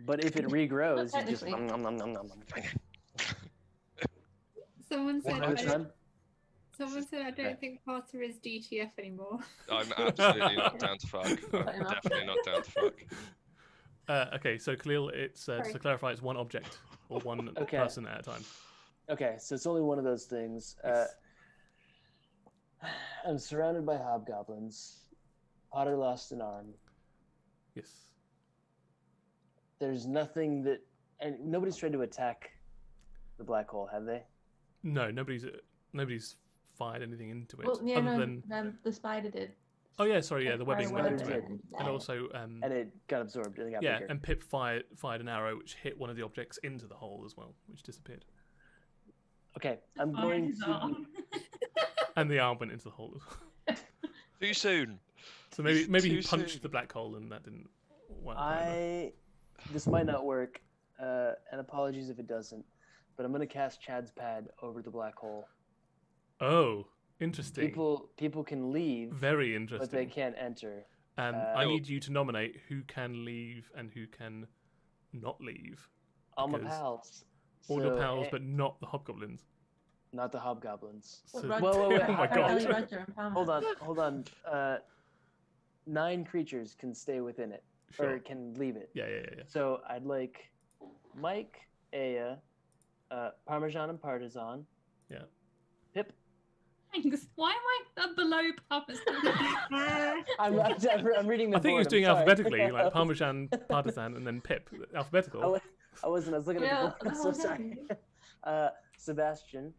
But if it regrows, you just Technically. nom, nom, nom, nom, nom. Someone said, Which one? I don't think Parter is DTF anymore. I'm absolutely not down to fuck. I'm definitely not down to fuck. Okay, so Khalil, it's just to clarify, it's one object or one Okay. person at a time. Okay, so it's only one of those things. I'm surrounded by hobgoblins. Potter lost an arm. Yes. There's nothing that, and nobody's tried to attack the black hole, have they? No, nobody's fired anything into it. Well, yeah, other no, than the spider did. oh yeah, sorry, yeah, the webbing Spider went into it, did. and also And it got absorbed and it got yeah, bigger. and Pip fired an arrow which hit one of the objects into the hole as well, which disappeared, Okay, I'm Fired going his to. arm. and the arm went into the hole as well. Too soon. So maybe he Too punched soon. the black hole and that didn't work. either. This might not work, and apologies if it doesn't, but I'm going to cast Chad's Pad over the black hole. Oh, interesting. People can leave, Very but they interesting. can't enter. I need you to nominate who can leave and who can not leave. All my Because pals. All your So, pals, but not the hobgoblins. not the hobgoblins. So- Whoa, whoa, wait, oh my Ellie, god. Roger, and Palmer. Hold on. 9 creatures can stay within it, Sure. or can leave it. Yeah. So I'd like Mike, Aya, Parmesan and Partisan. Yeah. Pip. Thanks. Why am I below Parmesan? I'm reading the I think he was board, doing I'm sorry. alphabetically, like Parmesan, Partisan, and then Pip. Alphabetical. I wasn't. I was looking Yeah, at the board. I'm so hold sorry. Sebastian.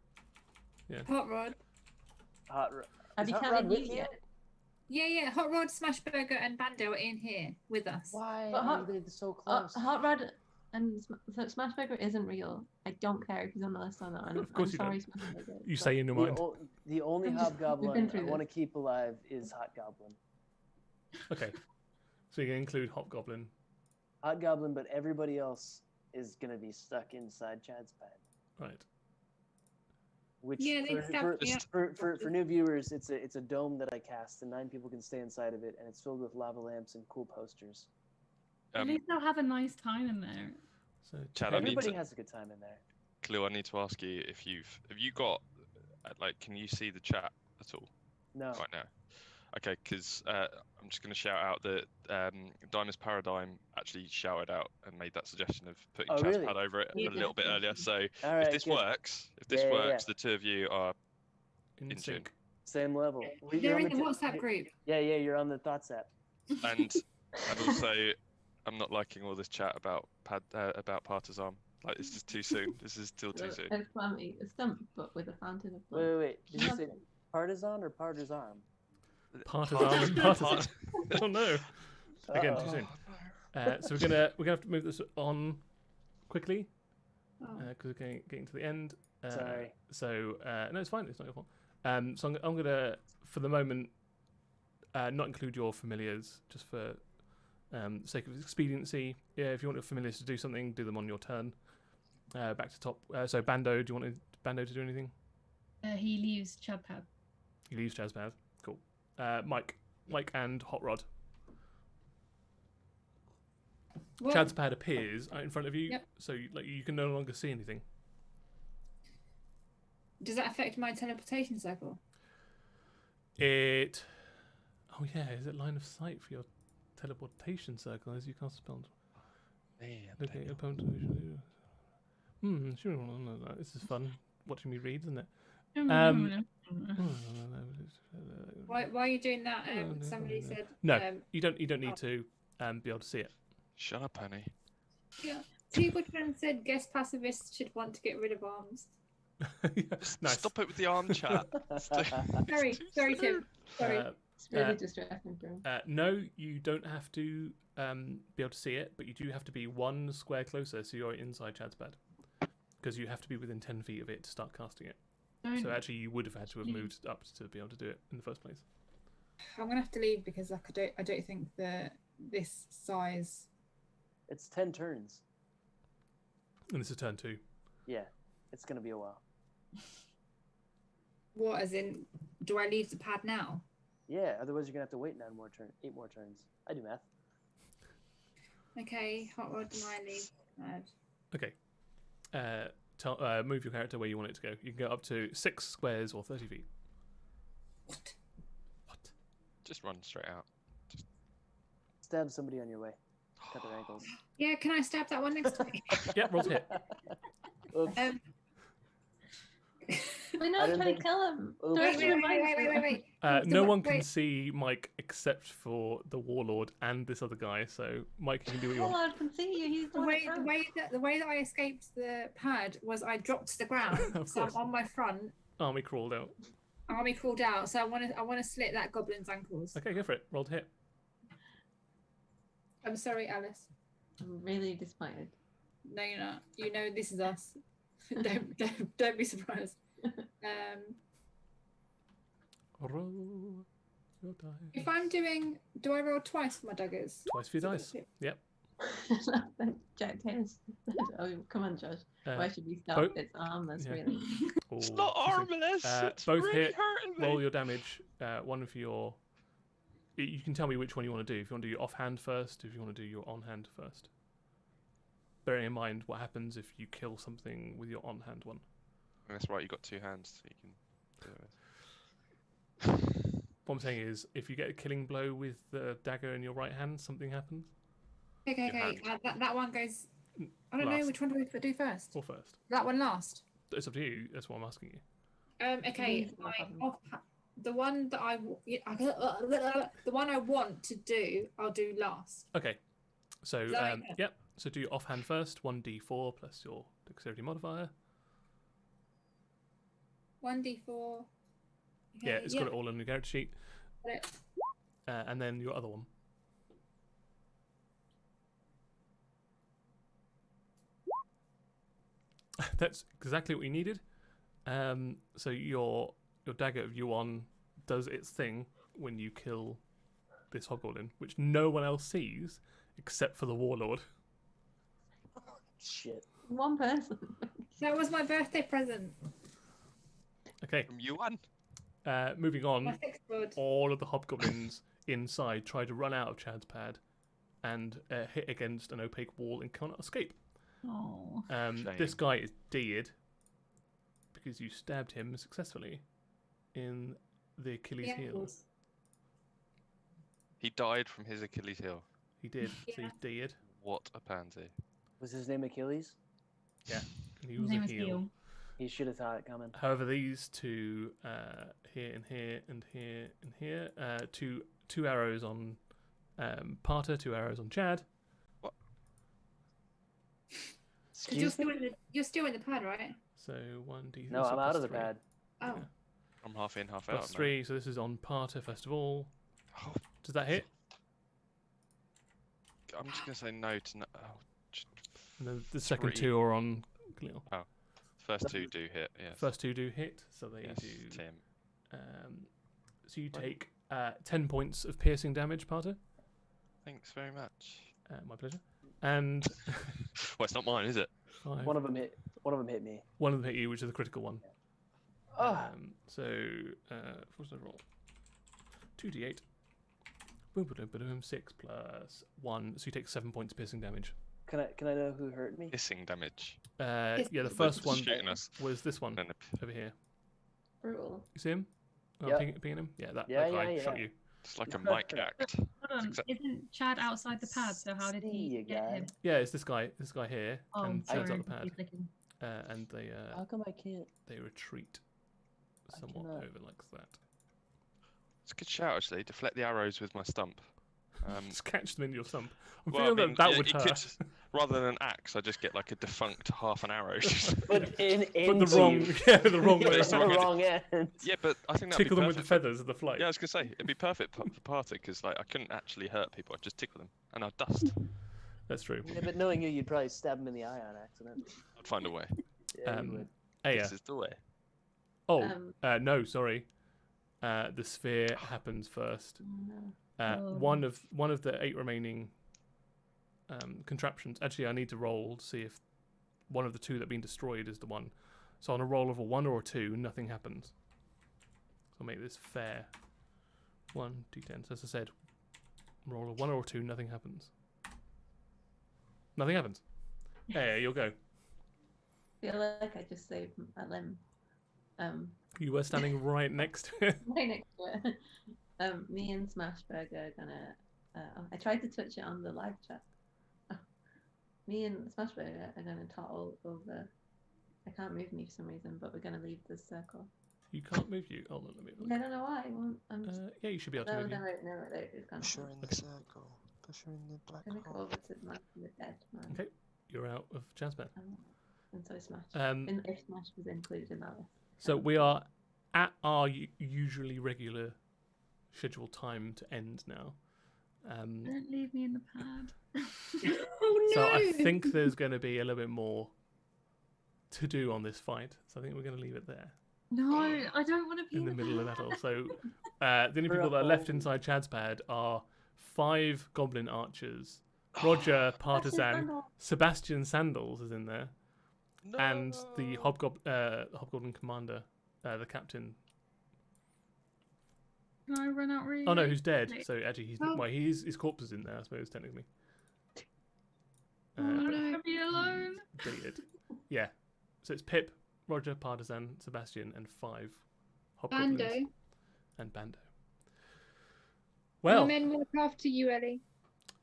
Hot Rod. Hot Rod. Have Is you Hot counted Rod with you you? yet? Yeah. Hot Rod, Smashburger, and Bando are in here with us. Why But are they so close? Hot Rod and Smashburger isn't real. I don't care if he's on the list or not. Of course you I'm sorry, don't. Smashburger. You say in your mind. The only We've been hobgoblin I through want to this. keep alive is Hobgoblin. Okay. So you can include Hobgoblin. Hobgoblin, but everybody else is gonna be stuck inside Chad's pad. Right. Which Yeah, they stabbed me up. for new viewers, it's a dome that I cast, and 9 people can stay inside of it, and it's filled with lava lamps and cool posters. At least they'll have a nice time in there. So Chad, I need Everybody to, has a good time in there. Clue, I need to ask you if have you got, like, can you see the chat at all No. right now? Okay, because I'm just going to shout out that Diamond's Paradigm actually shouted out and made that suggestion of putting Oh, Chad's really? pad over it Yeah, a little bit yeah. earlier. So All if right, this good. works, Yeah. the two of you are In in sync. Same level. They're in the t- WhatsApp group. Yeah, you're on the thoughts app. and also I'm not liking all this chat about about Partisan. Like it's just too soon. This is still too soon. It's Kwame, a stump, but with a fountain of blood. Wait. Did you say partisan or partisan? Partisan. Oh no. Again, too soon. So we're gonna have to move this on quickly Oh. because we're getting to the end. Sorry. So no, it's fine. It's not your fault. So I'm gonna, for the moment, not include your familiars just for sake of expediency. Yeah, if you want your familiars to do something, do them on your turn. Back to top. So Bando, do you want Bando to do anything? He leaves Chadpad. He leaves Jazzpad. Cool. Mike and Hot Rod. What? Chad's pad appears in front of you, Yep. so you can no longer see anything. Does that affect my teleportation circle? It. Oh yeah, is it line of sight for your teleportation circle as you cast spells? Looking at your opponent. Sure. No. This is fun. Watching me read, isn't it? Why are you doing that? Somebody said. No, you don't need to be able to see it. Shut up, Penny. Yeah. Teagletron said guest pacifists should want to get rid of arms. Nice. Stop it with the arm chat. Sorry, Tim. Sorry. It's really distracting, bro. No, you don't have to be able to see it, but you do have to be one square closer, so you're inside Chad's bed. Because you have to be within 10 feet of it to start casting it. So actually, you would have had to have moved up to be able to do it in the first place. I'm gonna have to leave because I don't think that this size. It's 10 turns. And this is turn 2. Yeah, it's gonna be a while. What, as in, do I leave the pad now? Yeah, otherwise you're gonna have to wait 8 more turns. I do math. Okay, Hot Rod and I leave pad. Okay. Move your character where you want it to go. You can go up to 6 squares or 30 feet. What? Just run straight out. Stab somebody on your way. Cut their ankles. Yeah, can I stab that one next to me? Yep, roll to hit. Oops. We're I not didn't trying think- to kill him. Oops. Don't Wait. remind us. No So one can wait. see Mike except for the Warlord and this other guy, so Mike, you can do what you want. Warlord can see you. He's the one that counts. The way that I escaped the pad was I dropped to the ground, Of so I'm course. on my front. Army crawled out. Army crawled out, so I want to slit that goblin's ankles. Okay, go for it. Roll to hit. I'm sorry, Alice. I'm really disappointed. No, you're not. You know this is us. don't be surprised. Roll your dice. If I'm doing, do I roll twice for my daggers? Twice for your dice. Yep. Jack Taylor's. Oh, come on, Josh. Why should we stop? both- It's armless, yeah. really. It's Or- not armless. It's both really hit. hurting me. Roll your damage. One for your. You can tell me which one you want to do. If you want to do your offhand first, if you want to do your on-hand first. Bearing in mind what happens if you kill something with your on-hand one. That's right. You got 2 hands, so you can do it. What I'm saying is, if you get a killing blow with the dagger in your right hand, something happens. Okay. hand. That one goes. I don't know Last. which one do we do first. Or first. That one last. It's up to you. That's what I'm asking you. Okay. Please, no problem. The one that the one I want to do, I'll do last. Okay. So, Does that make sense? yep. So do your offhand first. 1d4 plus your dexterity modifier. 1d4. Okay, Yeah, it's got it all on your character sheet. got it. And then your other one. That's exactly what you needed. So your dagger of Yuan does its thing when you kill this Hobgoblin, which no one else sees except for the Warlord. Shit. One person. That was my birthday present. Okay, From you one. moving My on. 6th blood. All of the Hobgoblins inside try to run out of Chad's pad and hit against an opaque wall and cannot escape. Oh. This guy is dead because you stabbed him successfully in the Achilles Yeah, of heel. course. He died from his Achilles heel. He did. So Yeah. he's dead. What a pansy. Was his name Achilles? And he His was name a was heel. Heel. He should have thought it coming. However, these two here and here and here and here, two arrows on Parter, 2 arrows on Chad. Because you're still in the pad, right? So 1d. No, I'm out of the three. pad. Oh. Yeah. I'm half in, half out. Plus now. 3. So this is on Parter first of all. Oh, Does that hit? I'm just gonna say no to no. Oh, And then the second 3. 2 are on Khalil. first 2 do hit. Yes. First 2 do hit, so they yes, do. Tim. So you take 10 points of piercing damage, Parter. Thanks very much. My pleasure. And Well, it's not mine, is it? 5. One of them hit me. One of them hit you, which is a critical one. Oh, So what's the roll? 2d8. Boom, boom, boom, boom, 6 plus 1. So you take 7 points piercing damage. can I know who hurt me? Hissing damage. Yeah, the They're first one shooting us. was this one And over here. Brutal. You see him? Oh, Yeah. pinging him? Yeah, that Yeah, guy yeah, shot yeah. you. it's like a mic act. Hold on, Exact- isn't Chad outside the pad? So how did See he you, get guy. him? Yeah, it's this guy here, Oh, and sorry, Chad's on the I pad, keep clicking. and How come I can't? they retreat I somewhat cannot. over like that. It's a good shout, actually. Deflect the arrows with my stump. Just catch them in your stump. I'm Well, I feeling mean, that yeah, would it hurt. could- rather than an axe, I just get like a defunct half an arrow. But But the into wrong, you. yeah, the wrong way. It's the not good. wrong end. Yeah, but I think that'd Tickle be them with the perfect. feathers of the flight. Yeah, I was gonna say it'd be perfect for party because like I couldn't actually hurt people. I'd just tickle them and I'd dust. That's true. Yeah, but knowing you, you'd probably stab him in the eye on accident. I'd find a way. Yeah, you would. Aya. This is the way. Oh, no, sorry. The sphere happens first. Oh. One of the 8 remaining contraptions. Actually, I need to roll to see if one of the 2 that have been destroyed is the one. So on a roll of a 1 or a 2, nothing happens. So I'll make this fair. 1, d10. So as I said, roll a 1 or a 2, nothing happens. Nothing happens. Hey, you'll go. I feel like I just saved a limb. You were standing right next to it. Right next to it. Me and Smashburger are gonna. I tried to touch it on the live chat. Me and Smashburger are gonna toddle over. I can't move me for some reason, but we're gonna leave the circle. You can't move you. Hold on, let me have a I look. don't know why. I'm just. Yeah, you should be able to No, move you. it's gone. Push her in the circle. Push her in the black I'm gonna go hole. over to the man from the dead man. Okay, you're out of Jazzman. And so Smash. Um, And if Smash was included in that list. So we are at our usually regular scheduled time to end now. Don't leave me in the pad. Oh no! So I think there's going to be a little bit more to do on this fight. So I think we're going to leave it there No, I don't want to be in the middle of battle. So the only people that are left inside Chad's pad are 5 goblin archers, Roger, Partisan, Sebastian Sandals is in there, No. and the Hobgoblin commander, the captain. Can I run out really? Oh no, who's dead? Wait. So actually, he's Oh. well, his corpse is in there, I suppose technically. I But don't want to be alone. deleted. Yeah. So it's Pip, Roger, Partisan, Sebastian, and 5 hobgoblins Bando. and Bando. My Well, men will look after you, Ellie.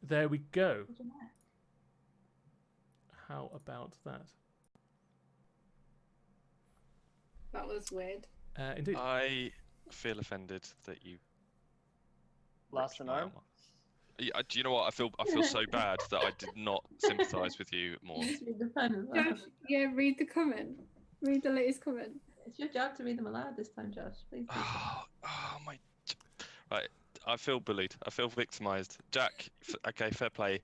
there we go. How about that? That was weird. Indeed. I feel offended that you Lost ripped an my arm? armor. Yeah, do you know what? I feel so bad that I did not sympathise with you more. Just read the pen as well. Josh, yeah, read the comment. Read the latest comment. It's your job to read them aloud this time, Josh. Please. Do so. Oh my! Right, I feel bullied. I feel victimised. Jack, okay, fair play.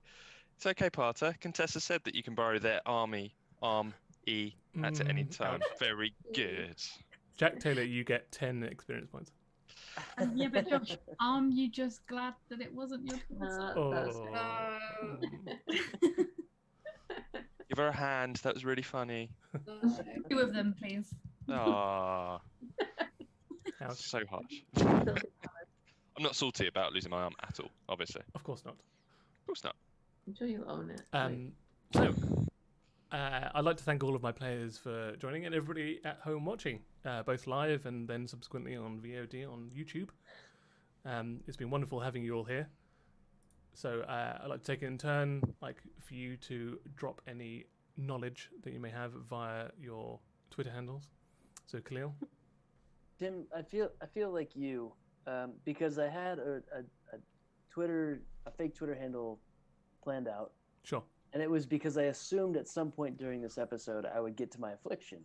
It's okay, Parter. Contessa said that you can borrow their arm E at any time. ouch. Very good. Jack Taylor, you get 10 experience points. Yeah, but Josh, you just glad that it wasn't your torso? No, that's Oh. Give her a hand. That was really funny. No. 2 of them, please. Ah, Ouch. so harsh. I'm not salty about losing my arm at all. Obviously, Of course not. of course not. I'm sure you'll own it. So, I'd like to thank all of my players for joining and everybody at home watching, both live and then subsequently on VOD on YouTube. It's been wonderful having you all here. So I'd like to take it in turn, like for you to drop any knowledge that you may have via your Twitter handles. So Khalil. Tim, I feel like you, because I had a fake Twitter handle planned out, Sure. and it was because I assumed at some point during this episode I would get to my affliction.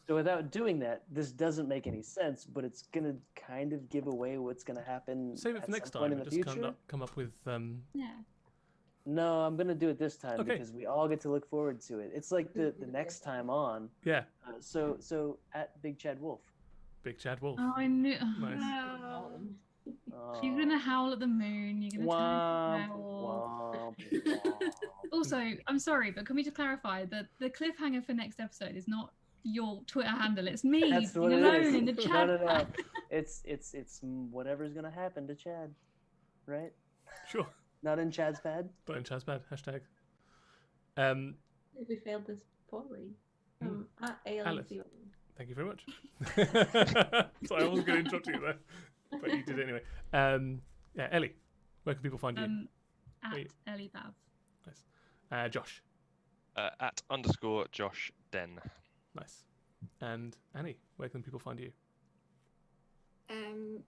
So without doing that, this doesn't make any sense, but it's gonna kind of give away what's gonna happen. Save it at for next some point time. in the Just future. come up with Yeah. No, I'm gonna do it this time Okay. because we all get to look forward to it. It's like the next time on. yeah, So at Big Chad Wolf. Big Chad Wolf. Oh, I knew. Nice. Oh. You're gonna howl at the moon. You're gonna turn into a werewolf. Also, I'm sorry, but can we just clarify that the cliffhanger for next episode is not your Twitter handle. It's me That's being what it alone is. in the chat. No. It's whatever's gonna happen to Chad, right? Sure. Not in Chad's pad. But in Chad's bad. Hashtag. If we failed this poorly. At Alice. ALC. Thank you very much. Sorry, I wasn't going to interrupt you there, but you did anyway. Yeah, Ellie, where can people find you? At Wait. Ellie Bav. Nice. Josh. At _Josh Den. Nice. And Annie, where can people find you?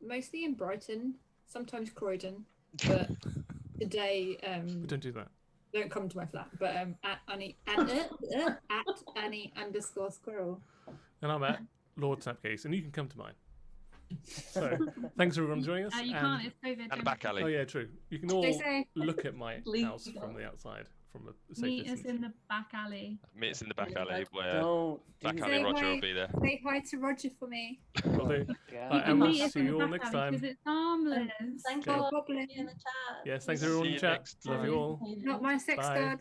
Mostly in Brighton, sometimes Croydon, but today But don't do that. don't come to my flat. But at Annie at Annie_squirrel. And I'm at Lord Snapcase, and you can come to mine. So, thanks everyone for joining us. You and, can't. It's COVID. And the back alley. Oh yeah, true. You can all They say look at my Leave. house from the outside, from a safe Meet us distance. in the back alley. Meet us in the back alley where Don't. Back do alley Say that. Roger hi. will be there. say hi to Roger for me. Will do. God. You and can we'll meet us see in you the all back next alley time. because it's harmless. Thanks Okay. for Goblin. being in the chat. Yes, thanks everyone See in you chat. next Love you time. all. Not my sex Bye. god.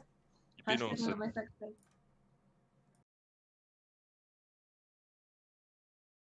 You've been Hashtag not awesome. my sex tape.